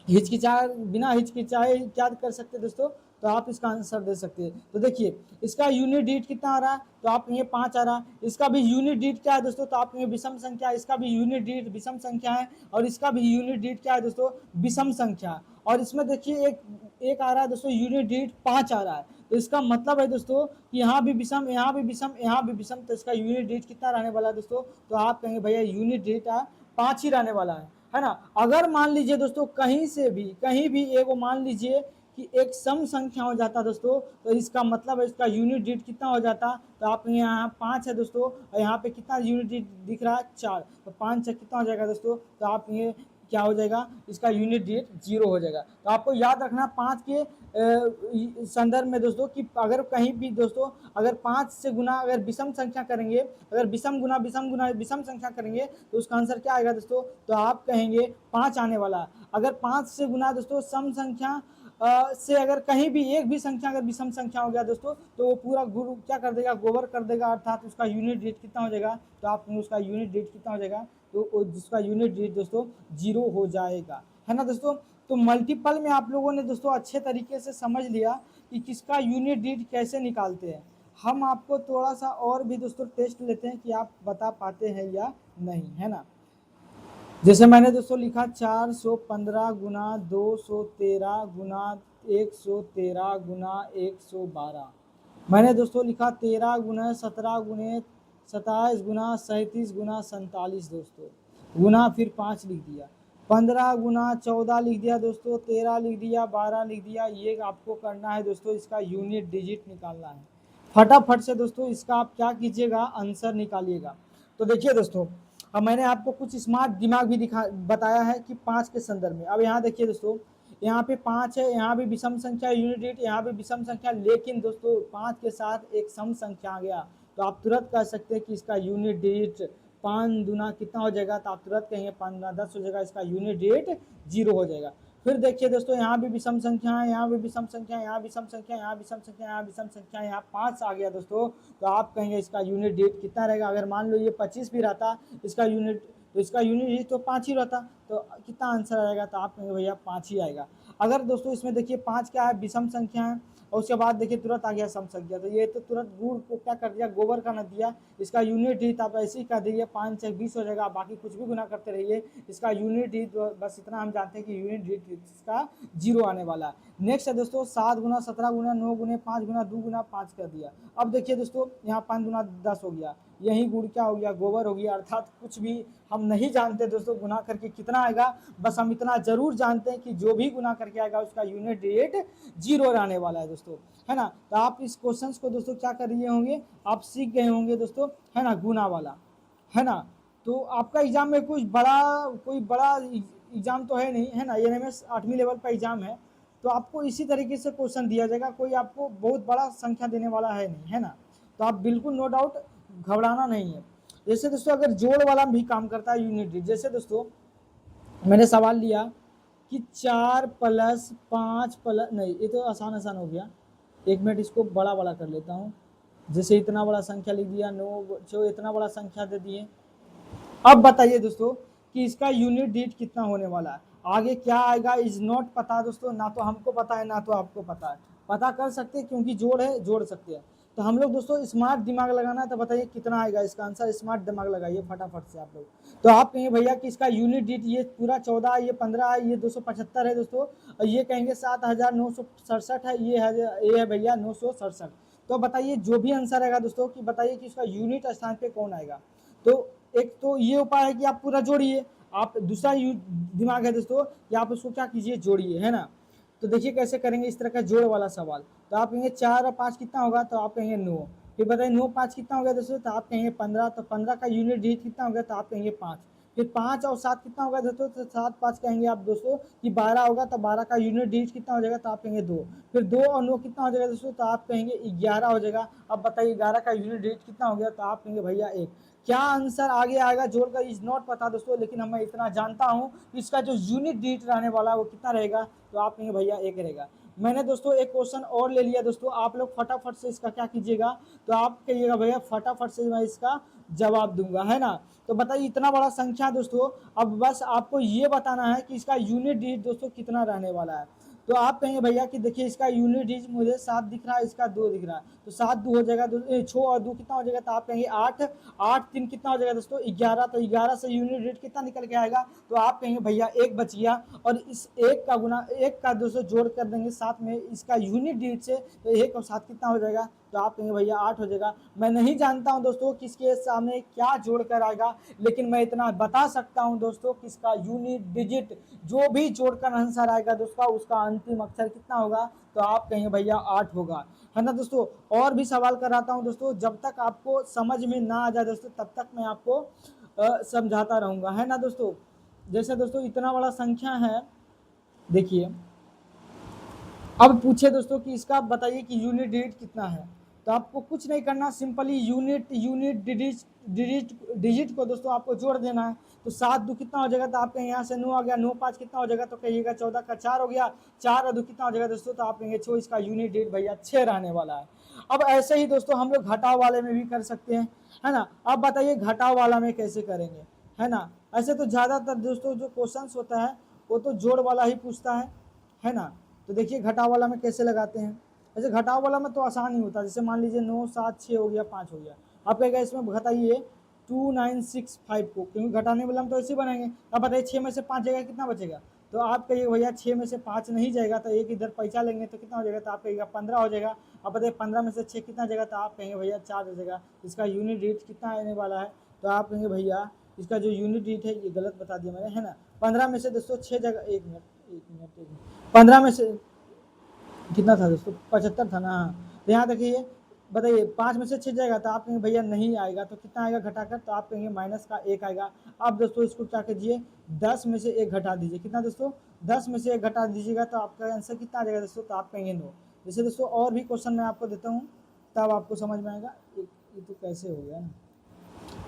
हिचकिचाए, बिना हिचकिचाए क्या कर सकते दोस्तों, तो आप इसका आंसर दे सकते हैं। तो देखिए इसका यूनिट डिजिट कितना आ रहा है, तो आप कहेंगे 5 आ रहा है। इसका भी यूनिट डिजिट क्या है दोस्तों, तो आप कहेंगे विषम संख्या, इसका भी यूनिट डिजिट विषम संख्या है, और इसका भी यूनिट डिजिट क्या है दोस्तों, विषम संख्या। और इसमें देखिए एक आ रहा है दोस्तों यूनिट डिजिट 5 आ रहा है, तो इसका मतलब है दोस्तों कि यहाँ भी विषम, यहाँ भी विषम, यहाँ भी विषम, तो इसका यूनिट डिजिट कितना रहने वाला है दोस्तों, तो आप कहेंगे भैया यूनिट डिजिट 5 ही रहने वाला है ना। अगर मान लीजिए दोस्तों कहीं से भी कहीं भी एगो मान लीजिए कि एक सम संख्या हो जाता दोस्तों, तो इसका मतलब है इसका यूनिट डिजिट कितना हो जाता, तो आप यहाँ 5 है दोस्तों, और यहाँ पे कितना यूनिट डिजिट दिख रहा है 4, तो 5 कितना हो जाएगा दोस्तों, तो आप ये क्या हो जाएगा, इसका यूनिट डिजिट 0 हो जाएगा। तो आपको याद रखना 5 के संदर्भ में दोस्तों कि अगर कहीं भी दोस्तों अगर 5 से गुना अगर विषम संख्या करेंगे, अगर विषम गुना विषम संख्या करेंगे तो उसका आंसर क्या आएगा दोस्तों, तो आप कहेंगे 5 आने वाला है। अगर 5 से गुना दोस्तों सम संख्या से अगर कहीं भी एक भी संख्या अगर विषम संख्या हो गया दोस्तों, तो वो पूरा गुरु क्या कर देगा, गोबर कर देगा, अर्थात उसका यूनिट डिजिट कितना हो जाएगा, तो आप उसका यूनिट डिजिट कितना हो जाएगा, तो जिसका यूनिट डिजिट दोस्तों 0 हो जाएगा, है ना दोस्तों। तो मल्टीपल में आप लोगों ने दोस्तों अच्छे तरीके से समझ लिया कि किसका यूनिट डिजिट कैसे निकालते हैं। हम आपको थोड़ा सा और भी दोस्तों टेस्ट लेते हैं कि आप बता पाते हैं या नहीं, है ना। जैसे मैंने दोस्तों लिखा 415 गुना 213 गुना 113 गुना 112, मैंने दोस्तों लिखा 13 गुना 17 गुने 27 गुना 37 गुना 47 दोस्तों, गुना फिर 5 लिख दिया, 15 गुना 14 लिख दिया दोस्तों, 13 लिख दिया, 12 लिख दिया। ये आपको करना है दोस्तों, इसका यूनिट डिजिट निकालना है। फटाफट से दोस्तों इसका आप क्या कीजिएगा, आंसर निकालिएगा। तो देखिए दोस्तों अब मैंने आपको कुछ स्मार्ट दिमाग भी बताया है कि 5 के संदर्भ में। अब यहाँ देखिए दोस्तों, यहाँ पे 5 है, यहाँ भी विषम संख्या यूनिट डिजिट, यहाँ भी विषम संख्या, लेकिन दोस्तों 5 के साथ एक सम संख्या आ गया, तो आप तुरंत कह सकते हैं कि इसका यूनिट डिजिट 5 दुना कितना हो जाएगा, तो आप तुरंत कहेंगे 5 दुना 10 हो जाएगा, इसका यूनिट डिजिट 0 हो जाएगा। फिर देखिए दोस्तों यहाँ भी विषम संख्या है, यहाँ भी विषम संख्या, यहाँ विषम संख्या, यहाँ विषम संख्या, यहाँ विषम संख्या, यहाँ 5 आ गया दोस्तों, तो आप कहेंगे इसका यूनिट डिजिट कितना रहेगा। अगर मान लो ये 25 भी रहता इसका यूनिट, तो इसका यूनिट डिजिट तो 5 ही रहता, तो कितना आंसर आएगा, तो आप कहेंगे भैया 5 ही आएगा। अगर दोस्तों इसमें देखिए 5 क्या है, विषम संख्या है, और उसके बाद देखिए तुरंत आ गया सम संख्या। तो ये तो तुरंत गुड़ को क्या कर दिया, गोबर का न दिया। इसका यूनिट हीट आप ऐसे ही कर दीजिए, 5 से 20 हो जाएगा, बाकी कुछ भी गुना करते रहिए। इसका यूनिट हीट बस इतना हम जानते हैं कि यूनिट हीट इसका 0 आने वाला है। नेक्स्ट है दोस्तों 7 गुना 17 गुना 9 गुना 5 गुना 2 गुना 5 कर दिया। अब देखिए दोस्तों यहाँ 5 गुना 10 हो गया, यही गुड़ क्या हो गया, गोबर हो गया। अर्थात कुछ भी हम नहीं जानते दोस्तों गुना करके कितना आएगा, बस हम इतना जरूर जानते हैं कि जो भी गुना करके आएगा उसका यूनिट रेट 0 रहने वाला है दोस्तों, है ना। तो आप इस क्वेश्चन को दोस्तों क्या कर रहे होंगे, आप सीख गए होंगे दोस्तों, है ना, गुना वाला, है ना। तो आपका एग्जाम में कोई बड़ा एग्जाम तो है नहीं, है ना, एनएमएस 8वीं लेवल का एग्जाम है। तो आपको इसी तरीके से क्वेश्चन दिया जाएगा, कोई आपको बहुत बड़ा संख्या देने वाला है नहीं, है ना। तो आप बिल्कुल नो डाउट घबराना नहीं है। जैसे दोस्तों अगर जोड़ वाला भी काम करता है यूनिट रीट, जैसे दोस्तों मैंने सवाल लिया कि 4 प्लस 5 प्लस, नहीं ये तो आसान आसान हो गया, 1 मिनट इसको बड़ा बड़ा कर लेता हूँ। जैसे इतना बड़ा संख्या लिख दिया, 9 जो इतना बड़ा संख्या दे दिए। अब बताइए दोस्तों कि इसका यूनिट रीट कितना होने वाला है, आगे क्या आएगा इज नॉट पता दोस्तों, ना तो हमको पता है ना तो आपको पता है। पता कर सकते हैं क्योंकि जोड़ है, जोड़ सकते हैं। तो हम लोग दोस्तों स्मार्ट दिमाग लगाना है, तो बताइए कितना आएगा इसका आंसर, स्मार्ट दिमाग लगाइए फटाफट से आप लोग। तो आप कहेंगे भैया कि इसका यूनिट रीट ये पूरा 14, ये 15 है, ये 275 है दोस्तों, और ये कहेंगे 7967 है, ये है भैया 967। तो बताइए जो भी आंसर आएगा दोस्तों कि बताइए कि इसका यूनिट स्थान पे कौन आएगा। तो एक तो ये उपाय है कि आप पूरा जोड़िए। आप दूसरा दिमाग है दोस्तों कि आप उसको क्या कीजिए, जोड़िए, है ना। तो देखिए कैसे करेंगे इस तरह का जोड़ वाला सवाल। तो आप कहेंगे 4 और 5 कितना होगा, तो आप कहेंगे 9। फिर बताइए 9 5 कितना हो गया दोस्तों, तो आप कहेंगे 15। तो 15 का यूनिट रीट कितना हो गया, तो आप कहेंगे 5। फिर 5 और 7 कितना होगा दोस्तों, तो 7 5 कहेंगे आप दोस्तों कि 12 होगा। तो 12 का यूनिट रीट कितना हो जाएगा, तो आप कहेंगे 2। फिर 2 और 9 कितना हो जाएगा दोस्तों, तो आप कहेंगे 11 हो जाएगा। अब बताइए 11 का यूनिट रीट कितना हो गया, तो आप कहेंगे भैया 1। क्या आंसर आगे आएगा जोड़कर इज नॉट पता दोस्तों, लेकिन मैं इतना जानता हूं कि इसका जो यूनिट रीट रहने वाला है वो कितना रहेगा, तो आप कहेंगे भैया 1 रहेगा। मैंने दोस्तों एक क्वेश्चन और ले लिया दोस्तों, आप लोग फटाफट से इसका क्या कीजिएगा, तो आप कहिएगा भैया फटाफट से मैं इसका जवाब दूंगा, है ना। तो बताइए इतना बड़ा संख्या दोस्तों, अब बस आपको ये बताना है कि इसका यूनिट रीट दोस्तों कितना रहने वाला है। तो आप कहेंगे भैया कि देखिए इसका यूनिट रीच मुझे 7 दिख रहा है, इसका 2 दिख रहा है। तो 7 2 हो जाएगा, 6 और 2 कितना हो जाएगा, तो आप कहेंगे 8। 8 3 कितना हो जाएगा दोस्तों, 11। तो 11 से यूनिट रीट कितना निकल के आएगा, तो आप कहेंगे भैया 1 बच गया। और इस 1 का गुना 1 का दोस्तों जोड़ कर देंगे साथ में इसका यूनिट रीट से, तो 1 और 7 कितना हो जाएगा, तो आप कहेंगे भैया 8 हो जाएगा। मैं नहीं जानता हूं दोस्तों किसके सामने क्या जोड़ कर आएगा, लेकिन मैं इतना बता सकता हूं दोस्तों कि इसका यूनिट डिजिट जो भी जोड़कर आंसर आएगा दोस्तों उसका अंतिम अक्षर कितना होगा, तो आप कहेंगे भैया 8 होगा, है ना दोस्तों। और भी सवाल कराता हूं दोस्तों, जब तक आपको समझ में ना आ जाए दोस्तों तब तक मैं आपको समझाता रहूंगा, है ना दोस्तों। जैसे दोस्तों इतना बड़ा संख्या है, देखिए अब पूछे दोस्तों कि इसका बताइए कि यूनिट डिजिट कितना है। तो आपको कुछ नहीं करना, सिंपली यूनिट डिजिट को दोस्तों आपको जोड़ देना है। तो 7 2 कितना हो जाएगा, तो आपके यहाँ से 9 आ गया। 9 5 कितना हो जाएगा, तो कहिएगा 14 का 4 हो गया। 4 और 2 कितना हो जाएगा दोस्तों, तो आप कहेंगे 6। इसका यूनिट डिजिट भैया 6 रहने वाला है। अब ऐसे ही दोस्तों हम लोग घटाव वाले में भी कर सकते हैं, है ना। अब बताइए घटाव वाला में कैसे करेंगे, है ना। ऐसे तो ज्यादातर दोस्तों जो क्वेश्चन होता है वो तो जोड़ वाला ही पूछता है ना। तो देखिए घटाव वाला में कैसे लगाते हैं। ऐसे घटाव वाला में तो आसान ही होता है, जैसे मान लीजिए 9 7 6 हो गया, 5 हो गया। आप कहेगा इसमें घटाइए 2965 को, क्योंकि घटाने वाला हम तो ऐसे बनाएंगे। अब बताइए 6 में से 5 जाएगा, कितना बचेगा, तो आप कहिए भैया 6 में से 5 नहीं जाएगा, तो एक इधर पैसा लेंगे तो कितना हो जाएगा, तो आप कहिएगा 15 हो जाएगा। अब बताइए 15 में से 6 कितना जाएगा, तो आप कहेंगे भैया 4 हो जाएगा। इसका यूनिट रेट कितना आने वाला है, तो आप कहेंगे भैया इसका जो यूनिट रेट है ये गलत बता दिया मैंने, है ना। 15 में से दोस्तों 6 जगह, 1 मिनट 15 में से कितना था दोस्तों, 75 था ना। तो यहाँ देखिए बताइए 5 में से 6 जाएगा, तो आप कहेंगे भैया नहीं आएगा, तो कितना आएगा घटाकर, तो आप कहेंगे माइनस का 1 आएगा। अब दोस्तों इसको क्या कीजिए, 10 में से 1 घटा दीजिए, कितना दोस्तों 10 में से 1 घटा दीजिएगा, तो आपका आंसर कितना आ जाएगा दोस्तों, तो आप कहेंगे 9। जैसे दोस्तों और भी क्वेश्चन मैं आपको देता हूँ तब आपको समझ में आएगा। ये तो कैसे हो गया ना।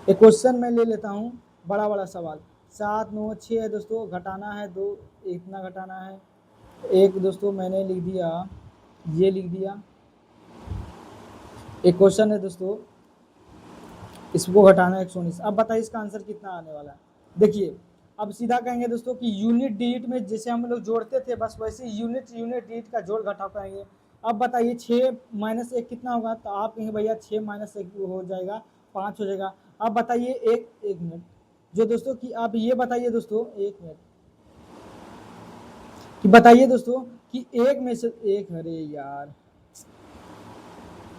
एक क्वेश्चन मैं ले लेता हूँ, बड़ा सवाल। 7 9 6 है दोस्तों, घटाना है 2, इतना घटाना है 1 दोस्तों, मैंने लिख दिया, ये लिख दिया। एक क्वेश्चन है दोस्तों, इसको घटाना है 119। अब बताइए इसका आंसर कितना आने वाला है। देखिए अब सीधा कहेंगे दोस्तों कि यूनिट डिजिट में जैसे हम लोग जोड़ते थे बस वैसे यूनिट डिजिट का जोड़ घटाव करेंगे। अब बताइए 6 माइनस 1 कितना होगा, तो आप कहेंगे भैया 6 माइनस 1 हो जाएगा 5 हो जाएगा। अब बताइए एक मिनट, जो दोस्तों कि आप ये बताइए दोस्तों, एक मिनट, कि बताइए दोस्तों कि एक में से एक, अरे यार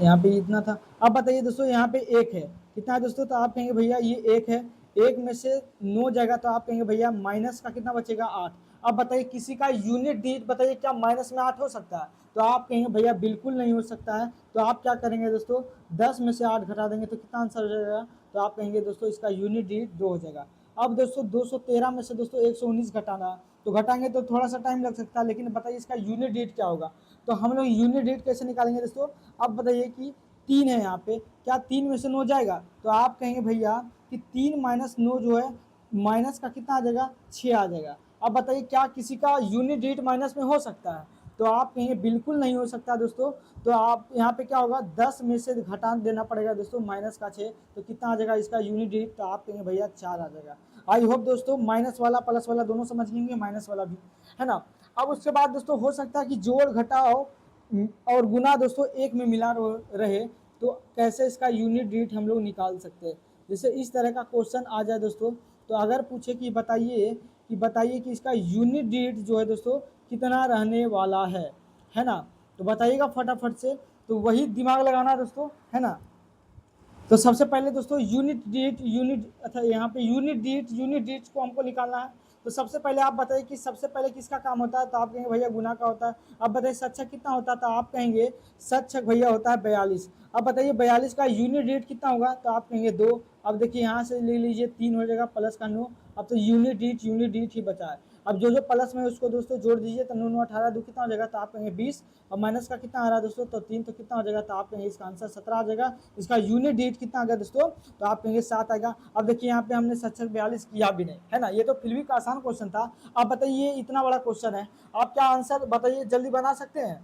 यहाँ पे इतना था। अब बताइए दोस्तों यहाँ पे एक है, कितना है दोस्तों, तो आप कहेंगे भैया ये एक है, एक में से 9 जाएगा तो आप कहेंगे भैया माइनस का कितना बचेगा 8। अब बताइए किसी का यूनिट डिजिट बताइए क्या माइनस में 8 हो सकता है, तो आप कहेंगे भैया बिल्कुल नहीं हो सकता है। तो आप क्या करेंगे दोस्तों, 10 में से 8 घटा देंगे तो कितना आंसर हो जाएगा, तो आप कहेंगे दोस्तों इसका यूनिट डिजिट 2 हो जाएगा। अब दोस्तों 213 में से दोस्तों 119 घटाना, तो घटाएंगे तो थोड़ा सा टाइम लग सकता है, लेकिन बताइए इसका यूनिट डिजिट क्या होगा, तो हम लोग यूनिट डिजिट कैसे निकालेंगे दोस्तों। अब बताइए कि 3 है यहाँ पे, क्या 3 में से 9 जाएगा, तो आप कहेंगे भैया कि 3 माइनस 9 जो है माइनस का कितना आ जाएगा 6 आ जाएगा। अब बताइए क्या किसी का यूनिट डिजिट माइनस में हो सकता है, तो आप कहेंगे बिल्कुल नहीं हो सकता दोस्तों। तो आप यहाँ पे क्या होगा, 10 में से घटा देना पड़ेगा दोस्तों माइनस का 6, तो कितना आ जाएगा इसका यूनिट डिजिट, तो आप कहेंगे भैया 4 आ जाएगा। आई होप दोस्तों माइनस वाला प्लस वाला दोनों समझ लेंगे, माइनस वाला भी, है ना। अब उसके बाद दोस्तों हो सकता है कि जोड़ घटाओ और गुना दोस्तों एक में मिला रहे, तो कैसे इसका यूनिट डिजिट हम लोग निकाल सकते हैं। जैसे इस तरह का क्वेश्चन आ जाए दोस्तों, तो अगर पूछे कि बताइए कि इसका यूनिट डिजिट जो है दोस्तों कितना रहने वाला है ना, तो बताइएगा फटाफट से, तो वही दिमाग लगाना दोस्तों, है ना। तो सबसे पहले दोस्तों यूनिट अच्छा यहाँ पे यूनिट डिजिट को हमको निकालना है। तो सबसे पहले आप बताइए कि सबसे पहले किसका काम होता है, तो आप कहेंगे भैया गुना का होता है। अब बताइए सत्छक कितना होता है, तो आप कहेंगे सत्छक भैया होता है 42। अब बताइए 42 का यूनिट डिजिट कितना होगा, तो आप कहेंगे 2। अब देखिए यहाँ से ले लीजिए 3 हो जाएगा प्लस का 9। अब तो यूनिट डिजिट ही बचा है। अब जो प्लस में उसको दोस्तों जोड़ दीजिए, तो 9 9 18 2 कितना हो जाएगा, तो आप कहेंगे 20। और माइनस का कितना आ रहा है दोस्तों, तो 3, तो कितना हो जाएगा, तो आप कहेंगे इसका आंसर 17 आ जाएगा। इसका यूनिट डिजिट कितना आ गया दोस्तों, तो आप कहेंगे 7 आएगा। अब देखिए यहाँ पे हमने सत्सक 42 किया भी नहीं, है ना, ये तो फिर भी आसान क्वेश्चन था। अब बताइए इतना बड़ा क्वेश्चन है, आप क्या आंसर बताइए जल्दी बना सकते हैं,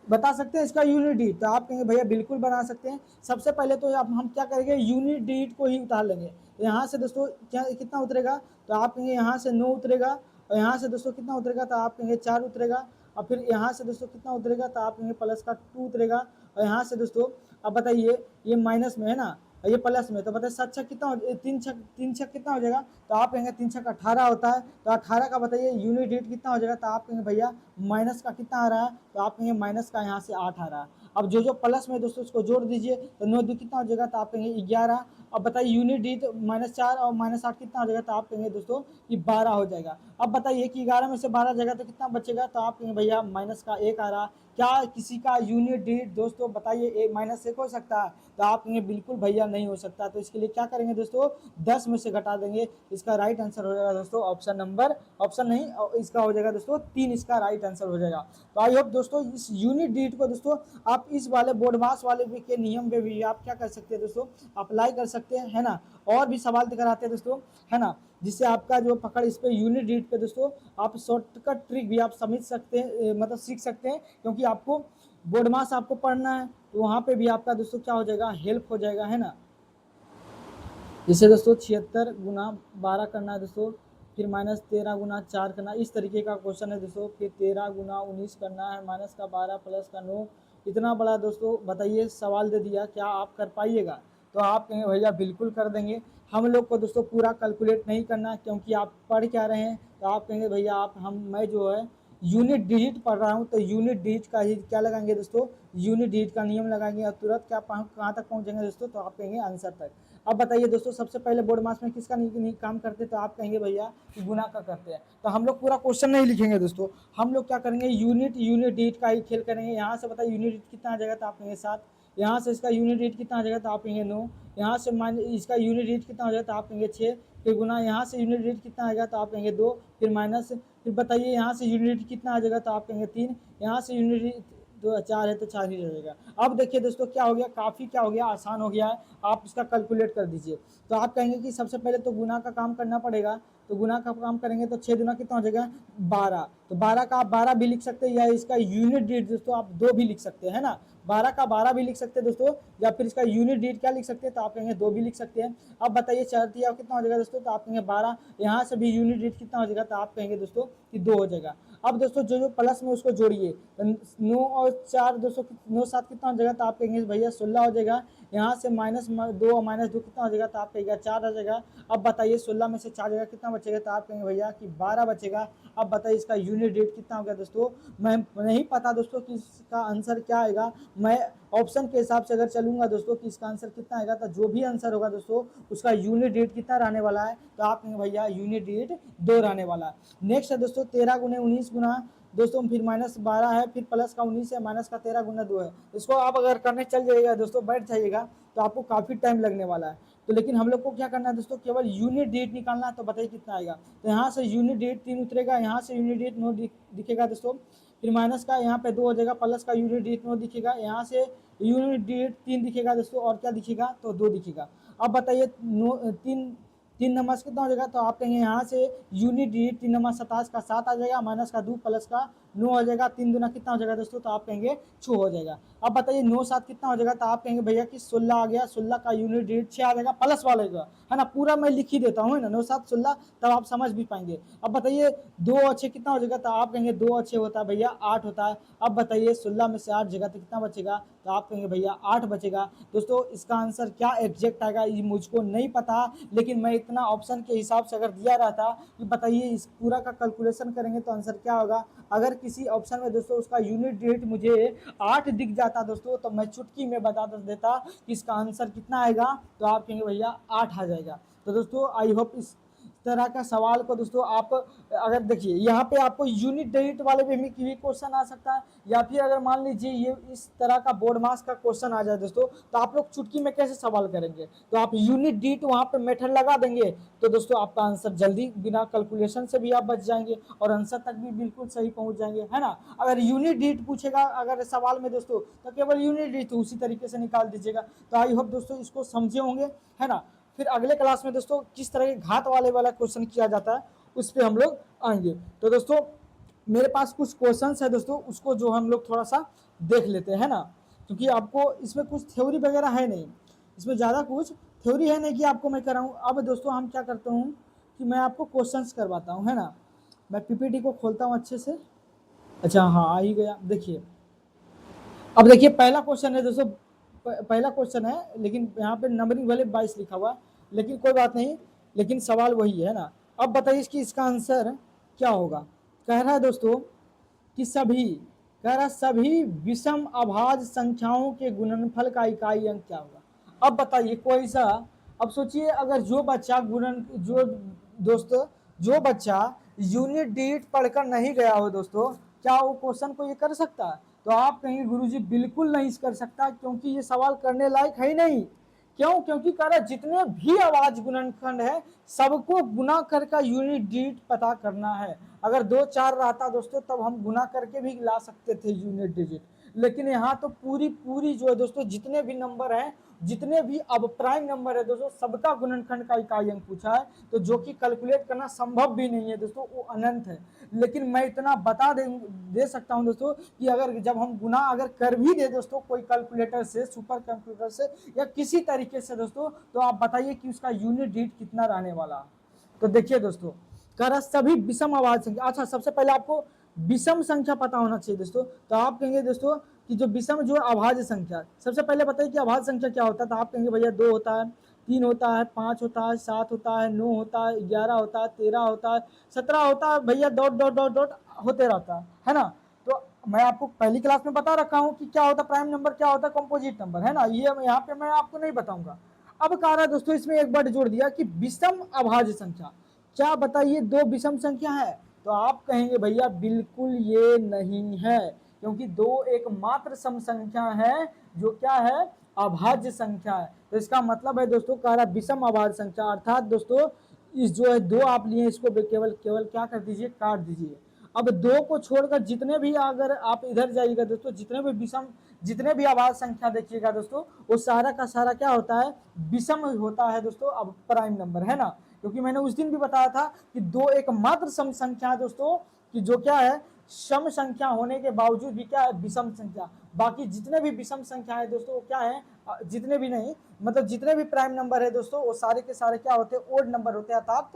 बता सकते हैं इसका यूनिट डिजिट, तो आप कहेंगे भैया बिल्कुल बना सकते हैं। सबसे पहले तो हम क्या करेंगे, यूनिट डिजिट को ही उतार लेंगे। तो यहाँ से दोस्तों क्या कितना उतरेगा, तो आप कहेंगे यहाँ से 9 उतरेगा, और यहाँ से दोस्तों कितना उतरेगा, तो आप कहेंगे 4 उतरेगा। और फिर यहाँ से दोस्तों कितना उतरेगा, तो आप कहेंगे प्लस का 2 उतरेगा। और यहाँ से दोस्तों अब बताइए ये माइनस में है ना, और ये प्लस में, तो बताइए 7 छक कितना हो, 3 छक कितना हो जाएगा, तो आप कहेंगे 3 छक 18 होता है। तो 18 का बताइए यूनिट डिजिट कितना हो जाएगा, तो आप कहेंगे भैया माइनस का कितना आ रहा है, तो आप कहेंगे माइनस का यहाँ से 8 आ रहा है। अब जो प्लस में दोस्तों उसको जोड़ दीजिए, तो 9 2 कितना हो जाएगा, तो आप कहेंगे 11। अब बताइए यूनिट डिजिट -4 और -8 कितना हो जाएगा, तो आप कहेंगे दोस्तों कि 12 हो जाएगा। अब बताइए कि 11 में से 12 जाएगा तो कितना बचेगा, तो आप कहेंगे भैया माइनस का 1 आ रहा। क्या किसी का यूनिट डिजिट दोस्तों बताइए -1 हो सकता है, तो आप कहेंगे बिल्कुल भैया नहीं हो सकता। तो इसके लिए क्या करेंगे दोस्तों, 10 में से घटा देंगे। इसका राइट आंसर हो जाएगा दोस्तों ऑप्शन नहीं, इसका हो जाएगा दोस्तों 3, इसका राइट आंसर हो जाएगा। तो आई होप दोस्तों इस यूनिट डिजिट को दोस्तों आप इस वाले बोर्ड मास वाले भी के नियम पे भी आप क्या कर सकते हैं दोस्तों, अप्लाई कर सकते हैं, है ना। और भी सवाल कराते हैं दोस्तों, है ना, जिससे आपका जो पकड़ इस पे यूनिट डिजिट पे दोस्तों आप शॉर्टकट ट्रिक भी आप समझ सकते हैं, मतलब सीख सकते हैं, क्योंकि आपको बोर्ड मास आपको पढ़ना है, तो वहाँ पे भी आपका दोस्तों क्या हो जाएगा, हेल्प हो जाएगा, है ना। जैसे दोस्तों 76 गुना 12 करना है दोस्तों, फिर -13 गुना 4 करना, इस तरीके का क्वेश्चन है दोस्तों। फिर 13 गुना 19 करना है, माइनस का 12 प्लस का 9। इतना बड़ा दोस्तों बताइए सवाल दे दिया, क्या आप कर पाइएगा, तो आप कहेंगे भैया बिल्कुल कर देंगे। हम लोग को दोस्तों पूरा कैलकुलेट नहीं करना है, क्योंकि आप पढ़ क्या रहे हैं, तो आप कहेंगे भैया मैं जो है यूनिट डिजिट पढ़ रहा हूँ, तो यूनिट डिजिट का ही क्या लगाएंगे दोस्तों, यूनिट डिजिट का नियम लगाएंगे, और तुरंत क्या कहाँ तक पहुँचेंगे दोस्तों, तो आप कहेंगे आंसर तक। अब बताइए दोस्तों सबसे पहले बोर्ड मास में किसका नहीं काम करते हैं, तो आप कहेंगे भैया कि गुना का करते हैं। तो हम लोग पूरा क्वेश्चन नहीं लिखेंगे दोस्तों, हम लोग क्या करेंगे यूनिट डिजिट का ही खेल करेंगे। यहाँ से बताइए यूनिट डिजिट कितना आ जाएगा, तो आप कहेंगे 7। यहाँ से इसका यूनिट डिजिट कितना आ जाएगा, तो आप कहेंगे 9। यहाँ से इसका यूनिट डिजिट कितना हो जाएगा, तो आप कहेंगे 6। फिर गुना यहाँ से यूनिट डिजिट कितना आएगा, तो आप कहेंगे 2। फिर माइनस, फिर बताइए यहाँ से यूनिट डिजिट कितना आ जाएगा, तो आप कहेंगे 3। यहाँ से यूनिट डिजिट 4 है तो 4 ही रहेगा। अब देखिए दोस्तों क्या हो गया, काफ़ी क्या हो गया, आसान हो गया है। आप इसका कैलकुलेट कर दीजिए। तो आप कहेंगे कि सबसे पहले तो गुना का काम करना पड़ेगा, तो गुना का काम करेंगे तो 6 गुना कितना हो जाएगा 12। तो 12 का आप 12 भी लिख सकते हैं, या इसका यूनिट डिजिट दोस्तों आप 2 भी लिख सकते हैं, है ना। 12 का 12 भी लिख सकते हैं दोस्तों, या फिर इसका यूनिट डिजिट क्या लिख सकते हैं, तो आप कहेंगे 2 भी लिख सकते हैं। अब बताइए 4 कितना हो जाएगा दोस्तों, तो आप कहेंगे 12। यहाँ से भी यूनिट डिजिट कितना हो जाएगा, तो आप कहेंगे दोस्तों कि 2 हो जाएगा। अब दोस्तों जो जो प्लस में उसको जोड़िए, तो 9 और 4 दोस्तों 9 7 कितना हो जाएगा, तो आप कहेंगे भैया 16 हो जाएगा। यहाँ से -2 और -2 कितना हो जाएगा, तो आप कहेंगे 4 हो जाएगा। अब बताइए 16 में से 4 जगह कितना बचेगा, तो आप कहेंगे भैया कि 12 बचेगा। अब बताइए इसका यूनिट डेट कितना हो गया दोस्तों, मैं नहीं पता दोस्तों कि इसका आंसर क्या आएगा। मैं ऑप्शन के हिसाब से अगर चलूंगा दोस्तों कि इसका आंसर कितना आएगा, तो जो भी आंसर होगा दोस्तों उसका यूनिट डेट कितना रहने वाला है, तो आप कहेंगे भैया यूनिट डेट 2 रहने वाला है। नेक्स्ट है दोस्तों 13 गुने 19 गुना दोस्तों फिर -12 है, फिर प्लस का 19 है, माइनस का 13 गुना 2 है। इसको आप अगर करने चल जाइएगा दोस्तों, बैठ जाइएगा, तो आपको काफ़ी टाइम लगने वाला है। तो लेकिन हम लोग को क्या करना है दोस्तों, केवल यूनिट डेट निकालना है। तो बताइए कितना आएगा, तो यहाँ से यूनिट डेट 3 उतरेगा, यहाँ से यूनिट डेट 9 दिखेगा दोस्तों, फिर माइनस का यहाँ पे 2 हो जाएगा, प्लस का यूनिट डेट 9 दिखेगा, यहाँ से यूनिट डेट 3 दिखेगा दोस्तों, और क्या दिखेगा, तो 2 दिखेगा। अब बताइए 3 नंबर कितना हो जाएगा, तो आप कहेंगे यहाँ से यूनिट डेट 3 नंबर 27 का 7 आ जाएगा, माइनस का 2 प्लस का 9 हो जाएगा, 3 दूना कितना हो जाएगा दोस्तों, तो आप कहेंगे 6 हो जाएगा। अब बताइए 9 7 कितना हो जाएगा, तो आप कहेंगे भैया कि 16 आ गया, 16 का यूनिट डेट 6 आ जाएगा प्लस वाले का, है ना। पूरा मैं लिख ही देता हूँ ना, 9 7 16, तब आप समझ भी पाएंगे। अब बताइए 2 और 6 कितना हो जाएगा, तो आप कहेंगे 2 और 6 होता है भैया 8 होता है। अब बताइए 16 में से 8 जगह तो कितना बचेगा, तो आप कहेंगे भैया 8 बचेगा। दोस्तों इसका आंसर क्या एग्जैक्ट आएगा ये मुझको नहीं पता, लेकिन मैं इतना ऑप्शन के हिसाब से अगर दिया रहता कि बताइए इस पूरा का कैलकुलेशन करेंगे तो आंसर क्या होगा। अगर किसी ऑप्शन में दोस्तों उसका यूनिट डेट मुझे 8 दिख जाता दोस्तों, तो मैं चुटकी में बता देता कि इसका आंसर कितना आएगा, तो आप कहेंगे भैया 8 आ जाएगा। तो दोस्तों आई होप इस तरह का सवाल को दोस्तों आप अगर देखिए यहाँ पे आपको यूनिट डेट वाले पे भी क्वेश्चन आ सकता है, या फिर अगर मान लीजिए ये इस तरह का बोर्ड मास का क्वेश्चन आ जाए दोस्तों, तो आप लोग चुटकी में कैसे सवाल करेंगे, तो आप यूनिट डेट वहाँ पे मेथड लगा देंगे, तो दोस्तों आपका आंसर जल्दी बिना कैलकुलेशन से भी आप बच जाएंगे और आंसर तक भी बिल्कुल सही पहुंच जाएंगे, है ना। अगर यूनिट डेट पूछेगा अगर सवाल में दोस्तों, तो केवल यूनिट डेट उसी तरीके से निकाल दीजिएगा। तो आई होप दोस्तों इसको समझे होंगे, है ना। फिर अगले क्लास में दोस्तों किस तरह के घात वाला क्वेश्चन किया जाता है उस पर हम लोग आएंगे। तो दोस्तों मेरे पास कुछ क्वेश्चंस है दोस्तों, उसको जो हम लोग थोड़ा सा देख लेते हैं ना, क्योंकि आपको इसमें कुछ थ्योरी वगैरह है नहीं, इसमें ज़्यादा कुछ थ्योरी है नहीं कि आपको मैं कराऊँ। अब दोस्तों हम क्या करता हूँ कि मैं आपको क्वेश्चंस करवाता हूँ, है ना। मैं पीपीटी को खोलता हूँ अच्छे से। अच्छा हाँ आ ही गया, देखिए अब देखिए पहला क्वेश्चन है दोस्तों, पहला क्वेश्चन है, लेकिन यहाँ पे नंबरिंग भले 22 लिखा हुआ है, लेकिन कोई बात नहीं, लेकिन सवाल वही है ना। अब बताइए कि इसका आंसर क्या होगा। कह रहा है दोस्तों कि सभी विषम अभाज्य संख्याओं के गुणनफल का इकाई अंक क्या होगा। अब बताइए कोई सा, अब सोचिए अगर जो बच्चा यूनिट डेट पढ़कर नहीं गया हो दोस्तों, क्या वो क्वेश्चन को ये कर सकता है, तो आप कहेंगे गुरुजी बिल्कुल नहीं कर सकता, क्योंकि ये सवाल करने लायक है ही नहीं। क्यों, क्योंकि कह रहा जितने भी आवाज गुणनखंड है सबको गुना कर का यूनिट डेट पता करना है। अगर 2 4 रहता दोस्तों तब हम गुना करके भी ला सकते थे यूनिट डिजिट, लेकिन यहाँ तो पूरी जो है दोस्तों जितने भी नंबर हैं, जितने भी अब प्राइम नंबर है दोस्तों, सबका गुणनखंड का इकाई अंक पूछा है, तो जो कि कैलकुलेट करना संभव भी नहीं है दोस्तों, वो अनंत है। लेकिन मैं इतना बता दे सकता हूं दोस्तों कि अगर जब हम गुना अगर कर भी दे दोस्तों कोई कैलकुलेटर से, सुपर कंप्यूटर से या किसी तरीके से दोस्तों, तो आप बताइए कि उसका यूनिट डेट कितना रहने वाला। तो देखिए दोस्तों कर सभी विषम अभाज्य संख्या, अच्छा सबसे पहले आपको विषम संख्या पता होना चाहिए दोस्तों। तो आप कहेंगे दोस्तों कि जो विषम जो अभाज्य संख्या, सबसे पहले बताइए कि अभाज्य संख्या क्या होता है, तो आप कहेंगे भैया 2 होता है, 3 होता है, 5 होता है, 7 होता है, 9 होता है, 11 होता है, 13 होता है, 17 होता है, भैया डॉट डॉट डॉट डॉट होते रहता है ना। तो मैं आपको पहली क्लास में बता रखा हूँ कि क्या होता है प्राइम नंबर, क्या होता है कंपोजिट नंबर, है ना। ये यहाँ पे मैं आपको नहीं बताऊंगा। अब कह रहा है दोस्तों इसमें एक वर्ड जोड़ दिया कि विषम अभाज्य संख्या, क्या बताइए 2 विषम संख्या है, तो आप कहेंगे भैया बिल्कुल ये नहीं है, क्योंकि 2 एक मात्र सम संख्या है जो क्या है अभाज्य संख्या है। तो इसका मतलब है दोस्तों कह रहा विषम अभाज्य संख्या, अर्थात दोस्तों इस जो है 2 आप लिए इसको केवल केवल क्या कर दीजिए, काट दीजिए। अब 2 को छोड़कर जितने भी अगर आप इधर जाइएगा दोस्तों, जितने भी अभाज्य संख्या देखिएगा दोस्तों, वो सारा का सारा क्या होता है विषम होता है दोस्तों, अब प्राइम नंबर, है ना। क्योंकि मैंने उस दिन भी बताया था कि 2 एक मात्र सम संख्या है दोस्तों, कि जो क्या है सम संख्या होने के बावजूद भी क्या है विषम संख्या। बाकी जितने भी विषम संख्या है दोस्तों वो क्या है, जितने भी नहीं मतलब जितने भी प्राइम नंबर है दोस्तों वो सारे के सारे क्या होते हैं ओड नंबर होते हैं, अर्थात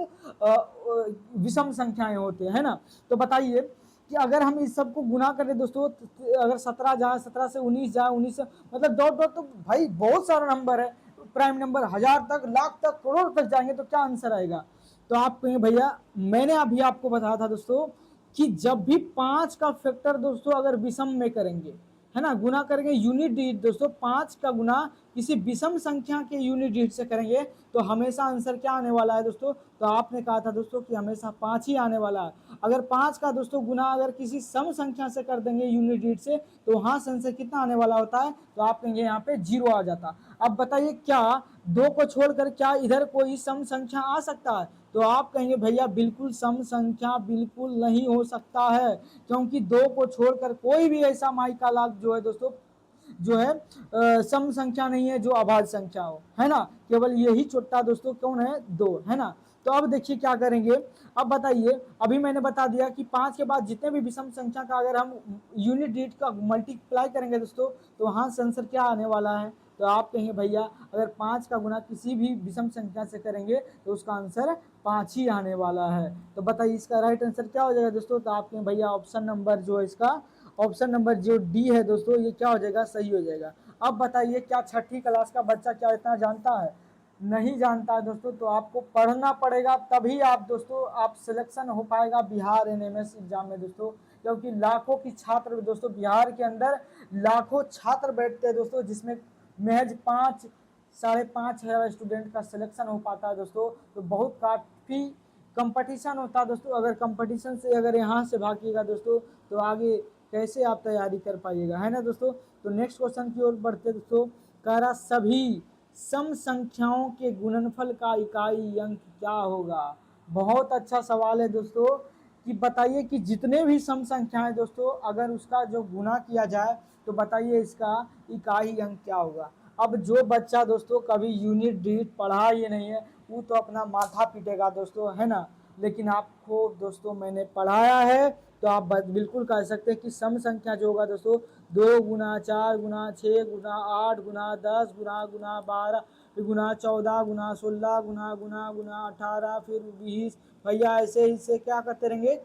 विषम संख्याएं होते हैं, है ना। तो बताइए कि अगर हम इस सब को गुना करें दोस्तों, अगर 17 जाए, 17 से 19 जाए, 19 से मतलब डॉट डॉट, तो भाई बहुत सारा नंबर है, प्राइम नंबर 1000 तक, लाख तक, करोड़ तक जाएंगे तो क्या आंसर आएगा। तो आप कहेंगे भैया मैंने अभी आपको बताया था दोस्तों कि जब भी 5 का फैक्टर दोस्तों अगर विषम में करेंगे, है ना, गुना करेंगे यूनिट डिजिट दोस्तों, 5 का गुना किसी विषम संख्या के यूनिट डिजिट से करेंगे तो हमेशा आंसर क्या आने वाला है दोस्तों। तो आपने कहा था दोस्तों कि हमेशा 5 ही आने वाला है। अगर 5 का दोस्तों गुना अगर किसी सम संख्या से कर देंगे यूनिट डिजिट से तो वहां से आंसर कितना आने वाला होता है, तो आप कहेंगे यहाँ पे 0 आ जाता। अब बताइए क्या 2 को छोड़कर क्या इधर कोई सम संख्या आ सकता है, तो आप कहेंगे भैया बिल्कुल सम संख्या बिल्कुल नहीं हो सकता है, क्योंकि 2 को छोड़कर कोई भी ऐसा माइका लाभ जो है दोस्तों जो है सम संख्या नहीं है जो अभाज्य संख्या हो, है ना, केवल यही छोटा दोस्तों कौन है, 2, है ना। तो अब देखिए क्या करेंगे। अब बताइए, अभी मैंने बता दिया कि 5 के बाद जितने भी विषम संख्या का अगर हम यूनिट डिजिट का मल्टीप्लाई करेंगे दोस्तों तो वहां से आंसर क्या आने वाला है, तो आप कहेंगे भैया अगर 5 का गुना किसी भी विषम संख्या से करेंगे तो उसका आंसर 5 ही आने वाला है। तो बताइए इसका राइट आंसर क्या हो जाएगा दोस्तों, तो आप कहेंगे भैया ऑप्शन नंबर जो है इसका, ऑप्शन नंबर जो डी है दोस्तों, ये क्या हो जाएगा, सही हो जाएगा। अब बताइए क्या छठी क्लास का बच्चा क्या इतना जानता है, नहीं जानता है दोस्तों, तो आपको पढ़ना पड़ेगा तभी आप दोस्तों आप सिलेक्शन हो पाएगा बिहार एनएमएस एग्जाम में दोस्तों, क्योंकि लाखों की छात्र दोस्तों बिहार के अंदर लाखों छात्र बैठते हैं दोस्तों, जिसमें महज 5-5.5 हजार स्टूडेंट का सिलेक्शन हो पाता है दोस्तों। तो बहुत काफ़ी कंपटीशन होता है दोस्तों, अगर कंपटीशन से अगर यहाँ से भागिएगा दोस्तों तो आगे कैसे आप तैयारी कर पाइएगा, है ना दोस्तों। तो नेक्स्ट क्वेश्चन की ओर बढ़ते दोस्तों, कह रहा सभी सम संख्याओं के गुणनफल का इकाई अंक क्या होगा। बहुत अच्छा सवाल है दोस्तों कि बताइए कि जितने भी सम संख्याएं दोस्तों अगर उसका जो गुना किया जाए तो बताइए इसका इकाई अंक क्या होगा। अब जो बच्चा दोस्तों कभी यूनिट डिजिट पढ़ा ही नहीं है वो तो अपना माथा पीटेगा दोस्तों, है ना, लेकिन आपको दोस्तों मैंने पढ़ाया है तो आप बिल्कुल कह सकते हैं कि सम संख्या जो होगा दोस्तों 2 गुना 4 गुना 6 गुना 8 गुना 10 गुना गुना 12 फिर गुना 14 गुना 16 गुना गुना गुना 18 फिर 20, भैया ऐसे ही से क्या करते रहेंगे।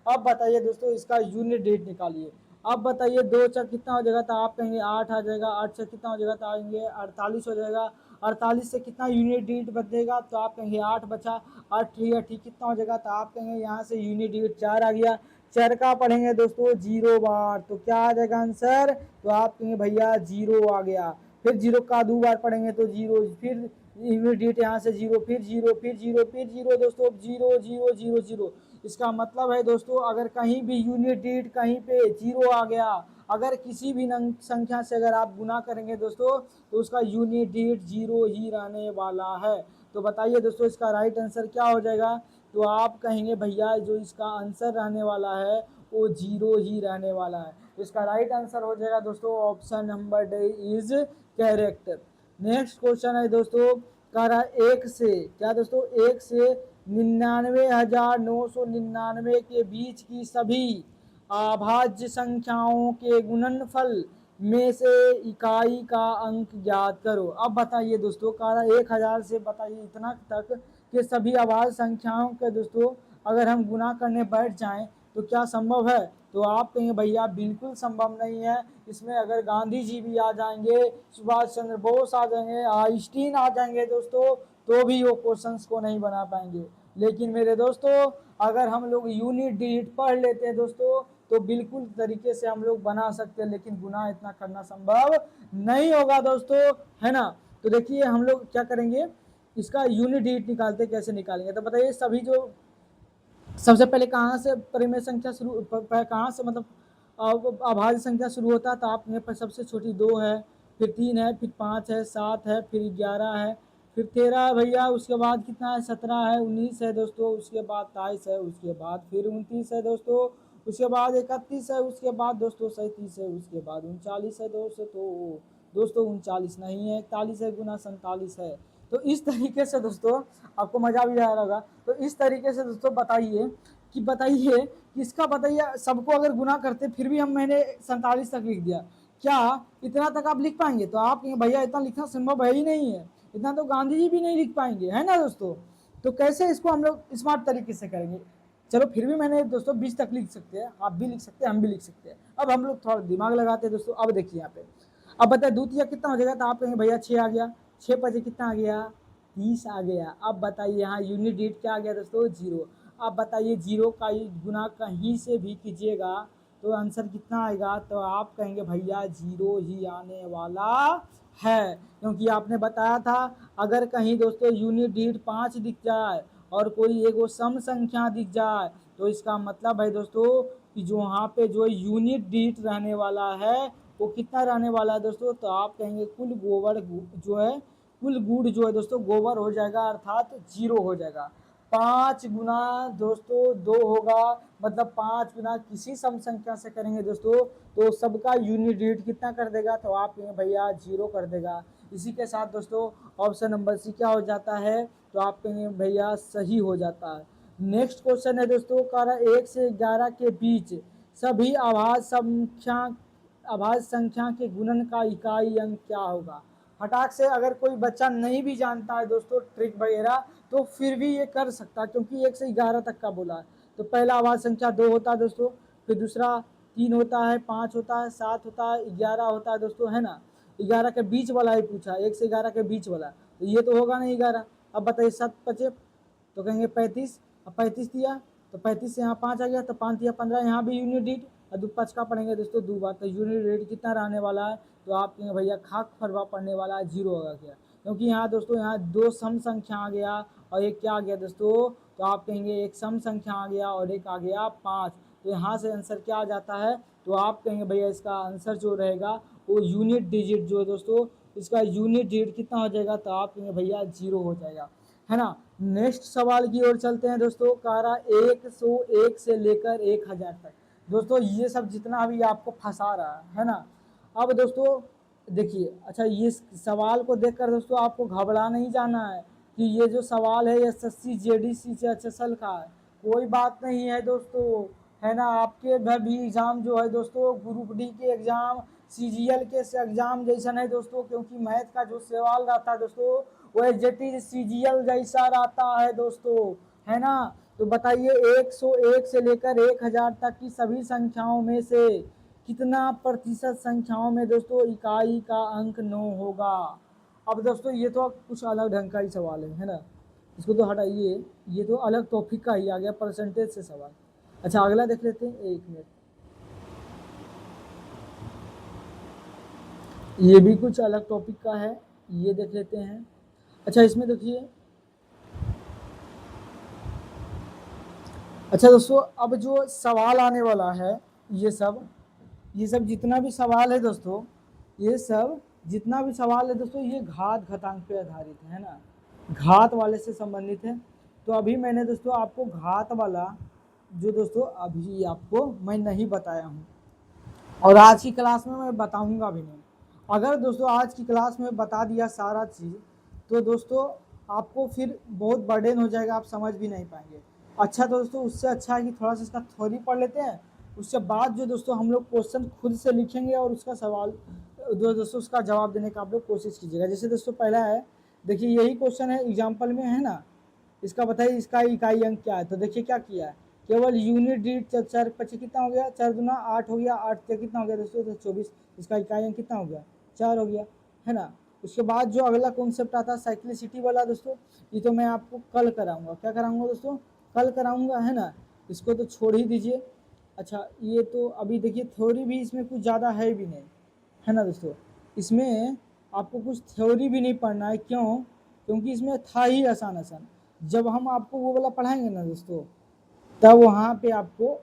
अब बताइए दोस्तों इसका यूनिट डिजिट निकालिए। अब बताइए 2 चक कितना हो जाएगा, तो आप कहेंगे 8 आ जाएगा, 8 से कितना हो जाएगा तो आएंगे 48 हो जाएगा, 48 से कितना यूनिट डिजिट बचेगा तो आप कहेंगे 8 बचा, 8 ठीक कितना हो जाएगा तो आप कहेंगे यहाँ से यूनिट डिजिट 4 आ गया, 4 का पढ़ेंगे दोस्तों 0 बार तो क्या आ जाएगा आंसर, तो आप कहेंगे भैया 0 आ गया। फिर 0 का 2 बार पढ़ेंगे तो 0, फिर यूनिट डिजिट यहाँ से 0, फिर 0, फिर 0, फिर 0 दोस्तों 0 0 0 0। इसका मतलब है दोस्तों अगर कहीं भी यूनिट डिजिट कहीं पे 0 आ गया, अगर किसी भी संख्या से अगर आप गुना करेंगे दोस्तों तो उसका यूनिट डिजिट 0 ही रहने वाला है। तो बताइए दोस्तों इसका राइट आंसर क्या हो जाएगा, तो आप कहेंगे भैया जो इसका आंसर रहने वाला है वो 0 ही रहने वाला है। तो इसका राइट आंसर हो जाएगा दोस्तों option number D is correct. Next question है दोस्तों, कह रहा एक से क्या दोस्तों, 1 से 99,999 के बीच की सभी अभाज्य संख्याओं के गुणनफल में से इकाई का अंक ज्ञात करो। अब बताइए दोस्तों, कह रहा 1000 से बताइए इतना तक कि सभी अभाज्य संख्याओं के दोस्तों अगर हम गुना करने बैठ जाएं तो क्या संभव है, तो आप कहेंगे भैया बिल्कुल संभव नहीं है। इसमें अगर गांधी जी भी आ जाएंगे, सुभाष चंद्र बोस आ जाएंगे, आइंस्टीन आ जाएंगे दोस्तों तो भी वो क्वेश्चंस को नहीं बना पाएंगे। लेकिन मेरे दोस्तों अगर हम लोग यूनिट डिजिट पढ़ लेते हैं दोस्तों तो बिल्कुल तरीके से हम लोग बना सकते हैं, लेकिन गुना इतना करना संभव नहीं होगा दोस्तों, है ना। तो देखिए हम लोग क्या करेंगे, इसका यूनिट डिजिट निकालते कैसे निकालेंगे, तो बताइए सभी जो सबसे पहले कहाँ से परिमेय संख्या शुरू, कहाँ से मतलब अभाज्य संख्या शुरू होता है, तो आप मेरे पास सबसे छोटी 2 है, फिर 3 है, फिर 5 है, 7 है, फिर 11 है, फिर 13 है भैया, उसके बाद कितना है 17 है, 19 है दोस्तों, उसके बाद 23 है, उसके बाद फिर 29 है दोस्तों, उसके बाद 31 है, उसके बाद दोस्तों 37 है, उसके बाद 39 है दोस्तों, तो दोस्तों 39 नहीं है, 41 है, गुना 47 है। तो इस तरीके से दोस्तों आपको मजा भी आ रहा होगा। तो इस तरीके से दोस्तों बताइए किसका बताइए सबको अगर गुना करते फिर भी मैंने 47 तक लिख दिया, क्या इतना तक आप लिख पाएंगे, तो आप भैया इतना लिखना संभव है ही नहीं है, इतना तो गांधी जी भी नहीं लिख पाएंगे, है ना दोस्तों। तो कैसे इसको हम लोग स्मार्ट तरीके से करेंगे, चलो फिर भी मैंने दोस्तों 20 तक लिख सकते हैं, आप भी लिख सकते हैं, हम भी लिख सकते हैं। अब हम लोग थोड़ा दिमाग लगाते हैं दोस्तों। अब देखिए यहाँ पे, अब बताए दूतिया कितना हो जाएगा, तो आप कहेंगे भैया 6 आ गया, 6 पचे कितना आ गया, 30 आ गया। अब बताइए यहाँ यूनिट डिजिट क्या आ गया दोस्तों, 0। अब बताइए 0 का गुना कहीं से भी कीजिएगा तो आंसर कितना आएगा, तो आप कहेंगे भैया 0 ही आने वाला है, क्योंकि आपने बताया था अगर कहीं दोस्तों यूनिट डिजिट 5 दिख जाए और कोई एक वो सम संख्या दिख जाए तो इसका मतलब है दोस्तों कि जो वहाँ पे जो यूनिट डिजिट रहने वाला है वो कितना रहने वाला है दोस्तों, तो आप कहेंगे कुल गोबर जो है, कुल गुड़ जो है दोस्तों गोबर हो जाएगा, अर्थात 0 हो जाएगा। 5 गुना दोस्तों 2 होगा, मतलब 5 गुना किसी सम संख्या से करेंगे दोस्तों तो सबका यूनिट डिजिट कितना कर देगा, तो आप कहेंगे भैया 0 कर देगा। इसी के साथ दोस्तों ऑप्शन नंबर सी क्या हो जाता है, तो आप कहेंगे भैया सही हो जाता है। नेक्स्ट क्वेश्चन है दोस्तों, कह रहा 1 से 11 के बीच सभी अभाज्य संख्या के गुणन का इकाई अंक क्या होगा। फटाक से अगर कोई बच्चा नहीं भी जानता है दोस्तों ट्रिक वगैरह तो फिर भी ये कर सकता है, क्योंकि 1 से 11 तक का बोला है। तो पहला अभाज्य संख्या 2 होता है दोस्तों, फिर दूसरा 3 होता है, 5 होता है, 7 होता है, 11 होता है दोस्तों, है ना। 11 के बीच वाला ही पूछा, 1 से 11 के बीच वाला, तो ये तो होगा नहीं 11। अब बताइए 7 पचे तो कहेंगे 35, अब 35 दिया तो 35 से यहाँ 5 आ गया, तो 5 दिया 15, यहाँ भी यूनिट डिजिट, और 2 5 का पढ़ेंगे दोस्तों 2 बार, तो यूनिट डिजिट कितना रहने वाला है, तो आप कहेंगे भैया खाक फरवा पढ़ने वाला है, 0 होगा क्या, क्योंकि यहाँ दोस्तों यहाँ 2 सम संख्या आ गया और एक क्या आ गया दोस्तों, तो आप कहेंगे एक सम संख्या आ गया और एक आ गया 5, तो यहाँ से आंसर क्या आ जाता है, तो आप कहेंगे भैया इसका आंसर जो रहेगा वो यूनिट डिजिट जो है दोस्तों, इसका यूनिट डिजिट कितना हो जाएगा, तो आप कहेंगे भैया 0 हो जाएगा, है ना। नेक्स्ट सवाल की ओर चलते हैं दोस्तों, कह रहा 101 से लेकर 1000 तक। दोस्तों ये सब जितना भी आपको फंसा रहा है ना। अब दोस्तों देखिए, अच्छा ये सवाल को देखकर दोस्तों आपको घबरा नहीं जाना है कि ये जो सवाल है एसएससी जेडीसी से एचएसएल का है, कोई बात नहीं है दोस्तों, है ना। आपके घर भी एग्जाम जो है दोस्तों ग्रुप डी के एग्जाम, सीजीएल के एग्जाम जैसा है दोस्तों, क्योंकि मैथ का जो सवाल रहता है दोस्तों वो एग्जैक्टली सीजीएल जैसा रहता है दोस्तों, है ना। तो बताइए 101 से लेकर 1000 तक की सभी संख्याओं में से कितना प्रतिशत संख्याओं में दोस्तों इकाई का अंक 9 होगा। अब दोस्तों ये तो कुछ अलग ढंग का ही सवाल है ना, इसको तो हटाइए, ये तो अलग टॉपिक का ही आ गया, परसेंटेज से सवाल। अच्छा अगला देख लेते हैं, एक मिनट, ये भी कुछ अलग टॉपिक का है, ये देख लेते हैं। अच्छा इसमें देखिए, अच्छा दोस्तों अब जो सवाल आने वाला है ये सब जितना भी सवाल है दोस्तों, ये सब जितना भी सवाल है दोस्तों ये घात घातांक पे आधारित है ना, घात वाले से संबंधित है। तो अभी मैंने दोस्तों आपको घात वाला जो दोस्तों अभी आपको मैं नहीं बताया हूँ, और आज की क्लास में मैं बताऊंगा भी नहीं। अगर दोस्तों आज की क्लास में बता दिया सारा चीज़ तो दोस्तों आपको फिर बहुत बर्डन हो जाएगा, आप समझ भी नहीं पाएंगे। अच्छा दोस्तों उससे अच्छा है कि थोड़ा सा इसका थ्योरी पढ़ लेते हैं, उसके बाद जो दोस्तों हम लोग क्वेश्चन खुद से लिखेंगे और उसका सवाल जो दोस्तों उसका जवाब देने का आप लोग कोशिश कीजिएगा। जैसे दोस्तों पहला है, देखिए यही क्वेश्चन है एग्जाम्पल में, है ना। इसका बताइए इसका इकाई अंक क्या है, तो देखिए क्या किया है, केवल यूनिट डिजिट 4 पचे कितना हो गया, 4 दूना 8 हो गया, 8 से कितना हो गया दोस्तों, तो 24, इसका इकाई अंक कितना हो गया, 4 हो गया, है ना। उसके बाद जो अगला कॉन्सेप्ट आता है साइक्लिसिटी वाला दोस्तों, ये तो मैं आपको कल कराऊंगा, क्या कराऊंगा दोस्तों, कल कराऊंगा, है ना। इसको तो छोड़ ही दीजिए। अच्छा ये तो अभी देखिए थ्योरी भी इसमें कुछ ज़्यादा है भी नहीं, है ना दोस्तों। इसमें आपको कुछ थ्योरी भी नहीं पढ़ना है, क्यों, क्योंकि इसमें था ही आसान आसान। जब हम आपको वो वाला पढ़ाएंगे ना दोस्तों तब वहाँ पे आपको,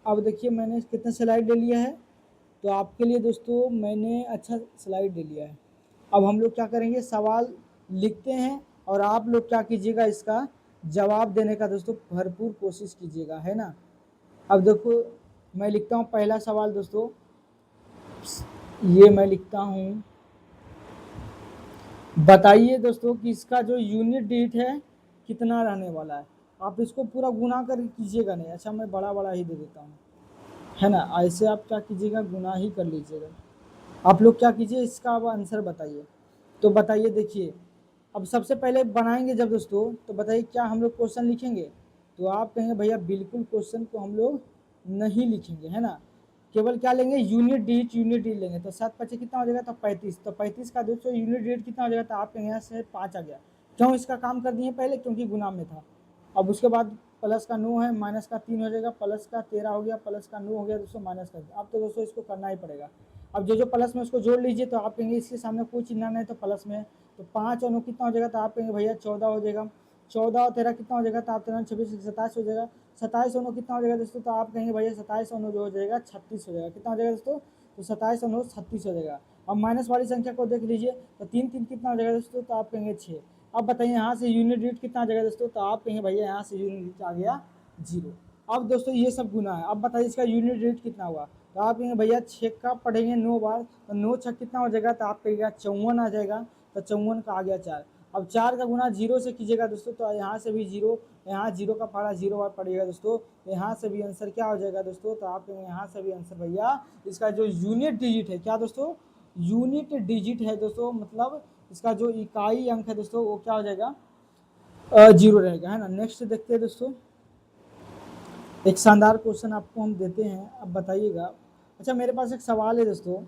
अब देखिए मैंने कितना स्लाइड ले लिया है, तो आपके लिए दोस्तों मैंने अच्छा स्लाइड ले लिया है। अब हम लोग क्या करेंगे, सवाल लिखते हैं और आप लोग क्या कीजिएगा, इसका जवाब देने का दोस्तों भरपूर कोशिश कीजिएगा, है ना। अब देखो मैं लिखता हूँ पहला सवाल दोस्तों, ये मैं लिखता हूँ, बताइए दोस्तों कि इसका जो यूनिट डिजिट है कितना रहने वाला है। आप इसको पूरा गुना कर कीजिएगा नहीं, अच्छा मैं बड़ा बड़ा ही दे देता हूँ, है ना। ऐसे आप क्या कीजिएगा, गुना ही कर लीजिएगा। आप लोग क्या कीजिए, इसका अब आंसर बताइए। तो बताइए देखिए, अब सबसे पहले बनाएंगे जब दोस्तों, तो बताइए क्या हम लोग क्वेश्चन लिखेंगे, तो आप कहेंगे भैया बिल्कुल क्वेश्चन को हम लोग नहीं लिखेंगे, है ना, केवल क्या लेंगे यूनिट डिजिट लेंगे। तो 7 × 5 कितना हो जाएगा, तो 35। तो 35 का दोस्तों यूनिट डिजिट कितना हो जाएगा, तो आप कहेंगे यहाँ से 5 आ गया। क्यों इसका काम कर दिए पहले, क्योंकि गुना में था। अब उसके बाद प्लस का 9 है, माइनस का 3 हो जाएगा, प्लस का 13 हो गया, प्लस का 9 हो गया दोस्तों, माइनस का। अब तो दोस्तों इसको करना ही पड़ेगा। अब जो जो प्लस में उसको जोड़ लीजिए। तो आप कहेंगे इसके सामने कोई चिन्ह नहीं तो प्लस में है। तो 5 और 9 कितना हो जाएगा, तो आप कहेंगे भैया 14 हो जाएगा। 14 और 13 कितना हो जाएगा, तो आप 13 26 27 हो जाएगा। 27 और 9 कितना हो जाएगा दोस्तों, तो आप कहेंगे भैया 27 और 9 जो हो जाएगा 36 हो जाएगा। कितना हो जाएगा दोस्तों, तो 27 और 9 36 हो जाएगा। अब माइनस वाली संख्या को देख लीजिए। तो 3 3 कितना हो जाएगा दोस्तों, तो आप कहेंगे 6। अब बताइए यहाँ से यूनिट डिजिट कितना आ जाएगा दोस्तों, तो आप कहेंगे भैया यहाँ से यूनिट डिजिट आ गया 0। अब दोस्तों ये सब गुना है। अब बताइए इसका यूनिट डिजिट कितना हुआ, तो आप कहेंगे भैया 6 का पढ़ेंगे 9 बार, तो 9 6 कितना हो जाएगा, तो आप कहेगा 54 आ जाएगा। तो 54 का आ गया 4। अब 4 का गुना 0 से कीजिएगा दोस्तों, तो यहाँ से भी 0, यहाँ 0 का पढ़ा 0 बार पड़ेगा दोस्तों। तो यहाँ से भी आंसर क्या हो जाएगा दोस्तों, तो आप कहेंगे यहाँ से भी आंसर भैया इसका जो यूनिट डिजिट है, क्या दोस्तों, यूनिट डिजिट है दोस्तों, मतलब इसका जो इकाई अंक है दोस्तों वो क्या हो जाएगा, 0 रहेगा, है ना। नेक्स्ट देखते हैं दोस्तों, एक शानदार क्वेश्चन आपको हम देते हैं। अब बताइएगा। अच्छा मेरे पास एक सवाल है दोस्तों,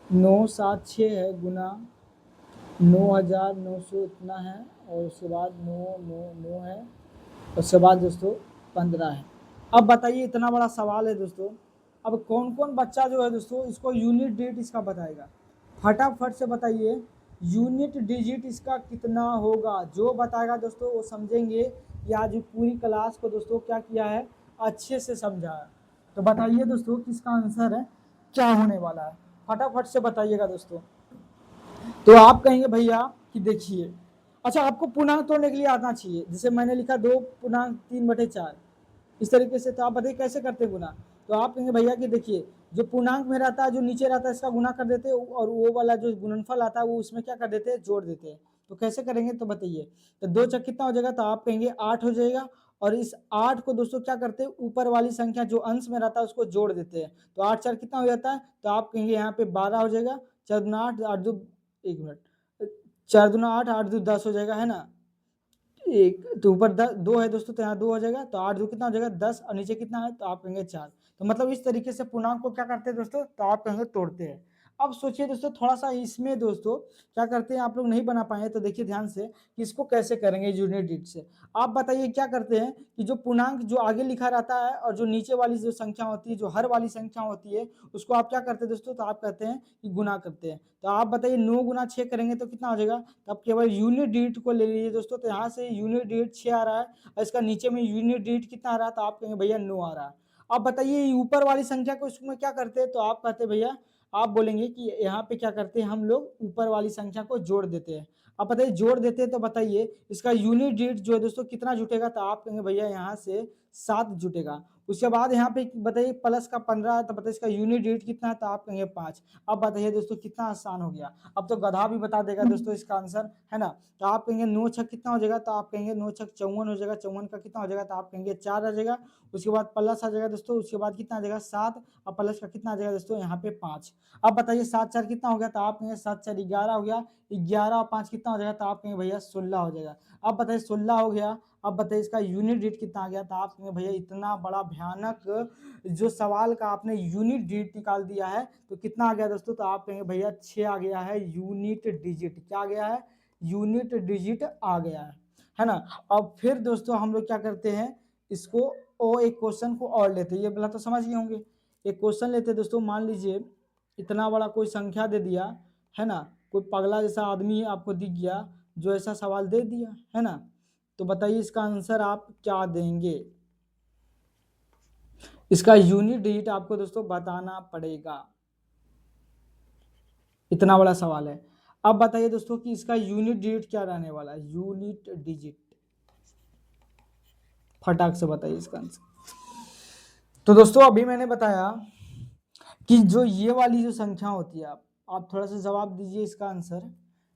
9 7 6 है गुना 9,900 इतना है, और उसके बाद 9 9 9 है, उसके बाद दोस्तों 15 है। अब बताइए इतना बड़ा सवाल है दोस्तों, अब कौन कौन बच्चा जो है दोस्तों इसको यूनिट डिजिट इसका बताएगा, फटाफट से बताइए यूनिट डिजिट इसका कितना होगा। जो बताएगा दोस्तों वो समझेंगे कि आज पूरी क्लास को दोस्तों क्या किया है, अच्छे से समझा है। तो बताइए दोस्तों किसका आंसर है, क्या होने वाला है, फटाफट से बताइएगा दोस्तों। तो आप कहेंगे भैया कि देखिए, अच्छा आपको पूर्णांक तोड़ने के लिए आना चाहिए। जैसे मैंने लिखा 2 पूर्णांक 3/4 इस तरीके से। तो आप बताइए कैसे करते हैं गुना। तो आप कहेंगे भैया कि देखिए जो पूर्णांक में रहता है, जो नीचे रहता है इसका गुना कर देते हैं, और वो वाला जो गुणनफल आता है वो उसमें क्या कर देते हैं, जोड़ देते हैं। तो कैसे करेंगे, तो बताइए। तो 2 चक कितना हो जाएगा, तो आप कहेंगे 8 हो जाएगा। और इस 8 को दोस्तों क्या करते हैं, ऊपर वाली संख्या जो अंश में रहता है उसको जोड़ देते हैं। तो 8 4 कितना हो जाता है, तो आप कहेंगे यहाँ पे 12 हो जाएगा। 4 दूना 8, 8 2 1 मिनट, 4 दूना 8, 8 2 10 हो जाएगा, है ना। एक तो ऊपर 2 है दोस्तों, तो यहाँ 2 हो जाएगा। तो 8 2 कितना हो जाएगा 10, और नीचे कितना है, तो आप कहेंगे 4। तो मतलब इस तरीके से पूर्णांक को क्या करते हैं दोस्तों, तो आप कहेंगे तोड़ते हैं। अब सोचिए दोस्तों थोड़ा सा इसमें दोस्तों क्या करते हैं, आप लोग नहीं बना पाए तो देखिए ध्यान से कि इसको कैसे करेंगे यूनिट डिजिट से। आप बताइए क्या करते हैं कि जो पूर्णांक जो आगे लिखा रहता है और जो नीचे वाली जो संख्या होती है, जो हर वाली संख्या होती है, उसको आप क्या करते हैं दोस्तों, तो आप कहते हैं कि गुना करते हैं। तो आप बताइए 9 गुना 6 करेंगे तो कितना हो जाएगा, तो आप केवल यूनिट डिजिट को ले लीजिए दोस्तों। तो यहाँ से यूनिट डिजिट 6 आ रहा है, और इसका नीचे में यूनिट डिजिट कितना आ रहा है, तो आप कहेंगे भैया 9 आ रहा है। अब बताइए ऊपर वाली संख्या को इसमें क्या करते हैं, तो आप कहते हैं भैया, आप बोलेंगे कि यहाँ पे क्या करते हैं हम लोग ऊपर वाली संख्या को जोड़ देते हैं। अब बताइए जोड़ देते हैं, तो बताइए इसका यूनिट डिजिट जो है दोस्तों कितना जुटेगा, तो आप कहेंगे भैया यहाँ से 7 जुटेगा। उसके बाद यहाँ पे बताइए प्लस का 15 है, तो बताइए इसका यूनिट डिजिट कितना है, तो आप कहेंगे 5। अब बताइए दोस्तों कितना आसान हो गया, अब तो गधा भी बता देगा दोस्तों इसका आंसर, है ना। तो आप कहेंगे 9 छक कितना हो जाएगा, तो आप कहेंगे 9 छक 54 हो जाएगा। 54 का कितना हो जाएगा, तो आप कहेंगे 4 आ जाएगा। उसके बाद प्लस आ जाएगा दोस्तों, उसके बाद कितना आ जाएगा 7, और प्लस का कितना आ जाएगा दोस्तों यहाँ पे 5। अब बताइए 7 4 कितना हो गया, तो आप कहेंगे 7 4 11 हो गया। 11 और 5 कितना हो जाएगा, तो आप कहेंगे भैया 16 हो जाएगा। अब बताइए 16 हो गया। अब बताइए इसका यूनिट डिजिट कितना आ गया, तो आप कहेंगे भैया इतना बड़ा भयानक जो सवाल का आपने यूनिट डिजिट निकाल दिया है, तो कितना आ गया दोस्तों, तो आप कहेंगे भैया 6 आ गया है यूनिट डिजिट। क्या आ गया है, यूनिट डिजिट आ गया है ना। अब फिर दोस्तों हम लोग क्या करते हैं, इसको और एक क्वेश्चन को और लेते हैं। ये वाला तो समझ गए होंगे। एक क्वेश्चन लेते हैं दोस्तों, मान लीजिए इतना बड़ा कोई संख्या दे दिया, है ना, कोई पगला जैसा आदमी आपको दिख गया जो ऐसा सवाल दे दिया, है ना। तो बताइए इसका आंसर आप क्या देंगे। इसका यूनिट डिजिट आपको दोस्तों बताना पड़ेगा, इतना बड़ा सवाल है। अब बताइए दोस्तों कि इसका यूनिट डिजिट क्या रहने वाला है, यूनिट डिजिट फटाक से बताइए इसका आंसर। तो दोस्तों अभी मैंने बताया कि जो ये वाली जो संख्या होती है, आप थोड़ा सा जवाब दीजिए इसका आंसर,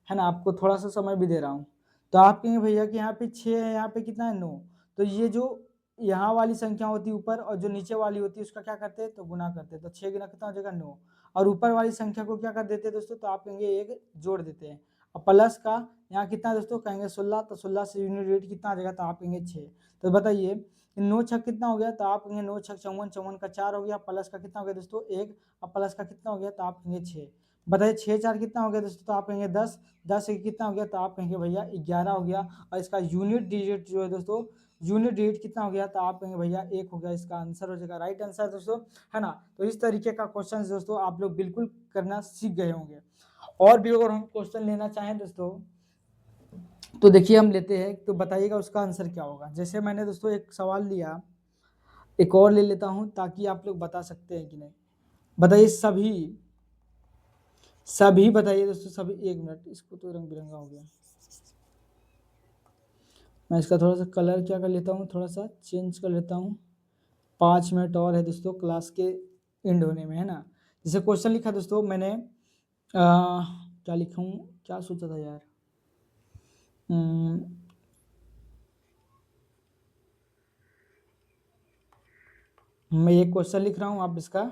है ना। आपको थोड़ा सा समय भी दे रहा हूँ। तो आप कहेंगे भैया कि यहाँ पे 6 है, यहाँ पे कितना है 9। तो ये जो यहाँ वाली संख्या होती है ऊपर, और जो नीचे वाली होती है उसका क्या करते हैं, तो गुना करते हैं। तो 6 गुना कितना हो जाएगा 9, और ऊपर वाली संख्या को क्या कर देते हैं दोस्तों, तो आप कहेंगे 1 जोड़ देते हैं। और प्लस का यहाँ कितना दोस्तों कहेंगे 16, तो 16 से यूनिट रेट कितना आ जाएगा, तो आप कहेंगे 6। तो बताइए 9 छक कितना हो गया, तो आप कहेंगे 9 छक 54, 54 का 4 हो गया, प्लस का कितना हो गया दोस्तों 1, और प्लस का कितना हो गया, तो आप कहेंगे 6। बताइए 6 4 कितना हो गया दोस्तों, तो आप कहेंगे 10, 10 से कितना हो गया, तो आप कहेंगे भैया 11 हो गया। और इसका यूनिट डिजिट जो है दोस्तों, यूनिट डिजिट कितना हो गया, तो आप कहेंगे भैया 1 हो गया। इसका आंसर हो जाएगा राइट आंसर दोस्तों, है ना। तो इस तरीके का क्वेश्चन दोस्तों आप लोग बिल्कुल करना सीख गए होंगे। और भी अगर हम क्वेश्चन लेना चाहें दोस्तों, तो देखिए हम लेते हैं, तो बताइएगा उसका आंसर क्या होगा। जैसे मैंने दोस्तों एक सवाल लिया, एक और ले लेता हूं ताकि आप लोग बता सकते हैं कि नहीं। बताइए सभी, सभी बताइए दोस्तों सभी। 1 मिनट, इसको तो रंग बिरंगा हो गया, मैं इसका थोड़ा सा कलर क्या कर लेता हूँ, थोड़ा सा चेंज कर लेता हूँ। 5 मिनट और है दोस्तों क्लास के एंड होने में, है ना। जैसे क्वेश्चन लिखा दोस्तों मैंने, क्या लिखूँ, क्या सोचा था यार। मैं ये क्वेश्चन लिख रहा हूँ, आप इसका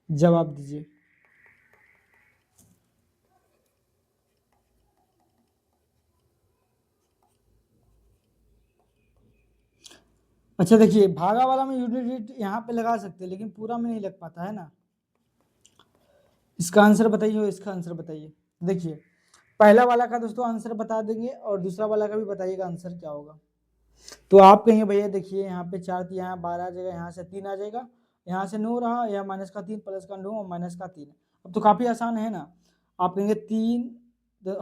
जवाब दीजिए। अच्छा देखिए, भागा वाला में यूनिट यहाँ पे लगा सकते हैं, लेकिन पूरा में नहीं लग पाता है ना। इसका आंसर बताइए, इसका आंसर बताइए। देखिए पहला वाला का दोस्तों आंसर बता देंगे, और दूसरा वाला का भी बताइएगा आंसर क्या होगा। तो आप कहेंगे भैया देखिए यहाँ पे 4, यहाँ 12 आ जाएगा, यहाँ से 3 आ जाएगा, यहाँ से 9 रहा, यहाँ माइनस का 3, प्लस का 9 और माइनस का 3। अब तो काफ़ी आसान है ना। आप कहेंगे 3,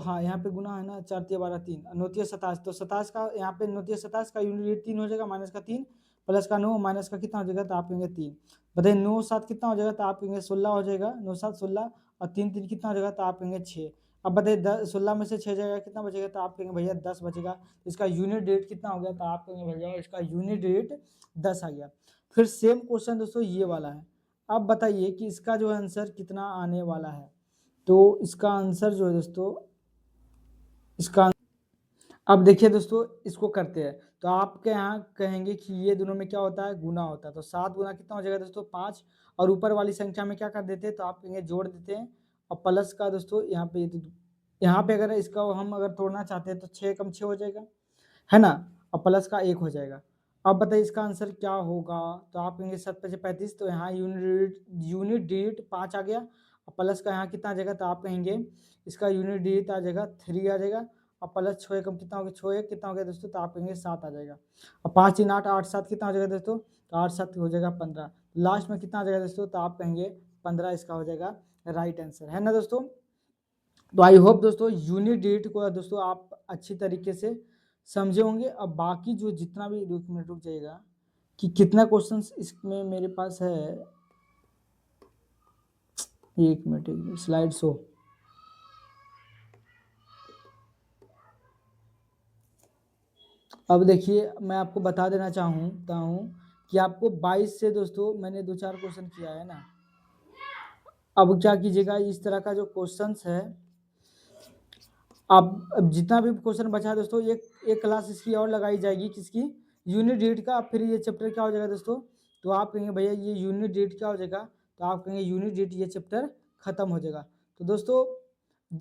हाँ यहाँ पे गुना है ना, 4 3 12 3, 9 3 27, तो 27 का यहाँ पे 9 3 27 का यूनिट 3 हो जाएगा, माइनस का 3, प्लस का 9, माइनस का कितना हो जाएगा, तो आप कहेंगे 3। बताइए 9 7 कितना हो जाएगा, तो आप कहेंगे 16 हो जाएगा, 9 7 16, और 3 3 कितना हो जाएगा, तो आप कहेंगे 6। अब बताइए 16 में से 6 जाएगा कितना बचेगा, तो आप कहेंगे भैया 10 बचेगा। इसका यूनिट डेट कितना हो गया, तो आप कहेंगे भैया इसका यूनिट डेट 10 आ गया। फिर सेम क्वेश्चन दोस्तों ये वाला है। अब बताइए कि इसका जो आंसर कितना आने वाला है। तो इसका आंसर जो है दोस्तों, इसका, अब देखिए दोस्तों इसको करते हैं। तो आपके यहाँ कहेंगे कि ये दोनों में क्या होता है, गुना होता है। तो 7 गुना कितना हो जाएगा दोस्तों 5, और ऊपर वाली संख्या में क्या कर देते हैं, तो आप कहेंगे जोड़ देते हैं, और प्लस का दोस्तों यहाँ पे, यहाँ पे अगर इसका हम अगर तोड़ना चाहते हैं तो 6 कम 6 हो जाएगा, है ना, और प्लस का 1 हो जाएगा। अब बताइए इसका आंसर क्या होगा। तो आप कहेंगे 7 5 35, तो यहाँ यूनिट डिजिट 5 आ गया, और प्लस का यहाँ कितना आ जाएगा, तो आप कहेंगे इसका यूनिट डिजिट आ जाएगा 3 आ जाएगा, और प्लस 6 कम कितना हो गया, 6 1 कितना हो गया दोस्तों, तो आप कहेंगे 7 आ जाएगा। और 5 3 8 8 7 कितना हो जाएगा दोस्तों, तो 8 7 हो जाएगा 15। लास्ट में कितना आ जाएगा दोस्तों, तो आप कहेंगे 15 इसका हो जाएगा राइट आंसर, है ना दोस्तों। तो आई होप दोस्तों यूनिट डिजिट को दोस्तों आप अच्छी तरीके से समझे होंगे। अब बाकी जो जितना भी, 1 मिनट रुक जाइएगा कि कितना क्वेश्चंस इसमें मेरे पास है। 1 मिनट, 1 मिनट, स्लाइड शो। अब देखिए मैं आपको बता देना चाहता हूँ कि आपको 22 से दोस्तों मैंने 2 4 क्वेश्चन किया है ना। अब क्या कीजिएगा, इस तरह का जो क्वेश्चंस है, अब जितना भी क्वेश्चन बचा है दोस्तों, एक क्लास इसकी और लगाई जाएगी, किसकी, यूनिट डेट का। फिर ये चैप्टर क्या हो जाएगा दोस्तों, तो आप कहेंगे भैया ये यूनिट डेट क्या हो जाएगा, तो आप कहेंगे यूनिट डेट ये चैप्टर खत्म हो जाएगा। तो दोस्तों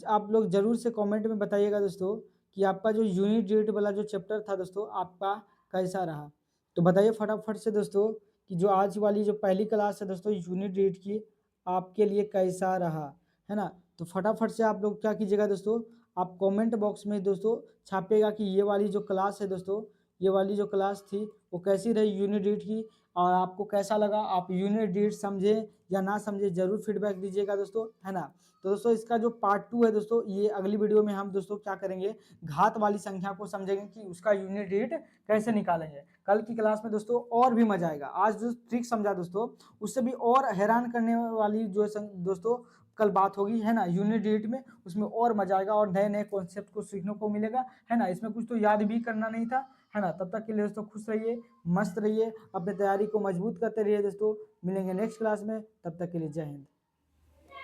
आप लोग जरूर से कमेंट में बताइएगा दोस्तों कि आपका जो यूनिट डेट वाला जो चैप्टर था दोस्तों आपका कैसा रहा। तो बताइए फटाफट से दोस्तों कि जो आज वाली जो पहली क्लास है दोस्तों यूनिट डेट की, आपके लिए कैसा रहा, है ना। तो फटाफट से आप लोग क्या कीजिएगा दोस्तों, आप कमेंट बॉक्स में दोस्तों छापिएगा कि ये वाली जो क्लास है दोस्तों, ये वाली जो क्लास थी वो कैसी रही यूनिट डेट की, और आपको कैसा लगा, आप यूनिट डेट समझे या ना समझे, जरूर फीडबैक दीजिएगा दोस्तों, है ना। तो दोस्तों इसका जो पार्ट 2 है दोस्तों, ये अगली वीडियो में हम दोस्तों क्या करेंगे, घात वाली संख्या को समझेंगे कि उसका यूनिट डेट कैसे निकालेंगे। कल की क्लास में दोस्तों और भी मजा आएगा। आज जो ट्रिक समझा दोस्तों, उससे भी और हैरान करने वाली जो दोस्तों कल बात होगी, है ना, यूनिट डेट में। उसमें और मजा आएगा और नए नए कॉन्सेप्ट को सीखने को मिलेगा, है ना। इसमें कुछ तो याद भी करना नहीं था, है ना। तब तक के लिए दोस्तों खुश रहिए, मस्त रहिए, अपनी तैयारी को मजबूत करते रहिए दोस्तों। मिलेंगे नेक्स्ट क्लास में, तब तक के लिए जय हिंद।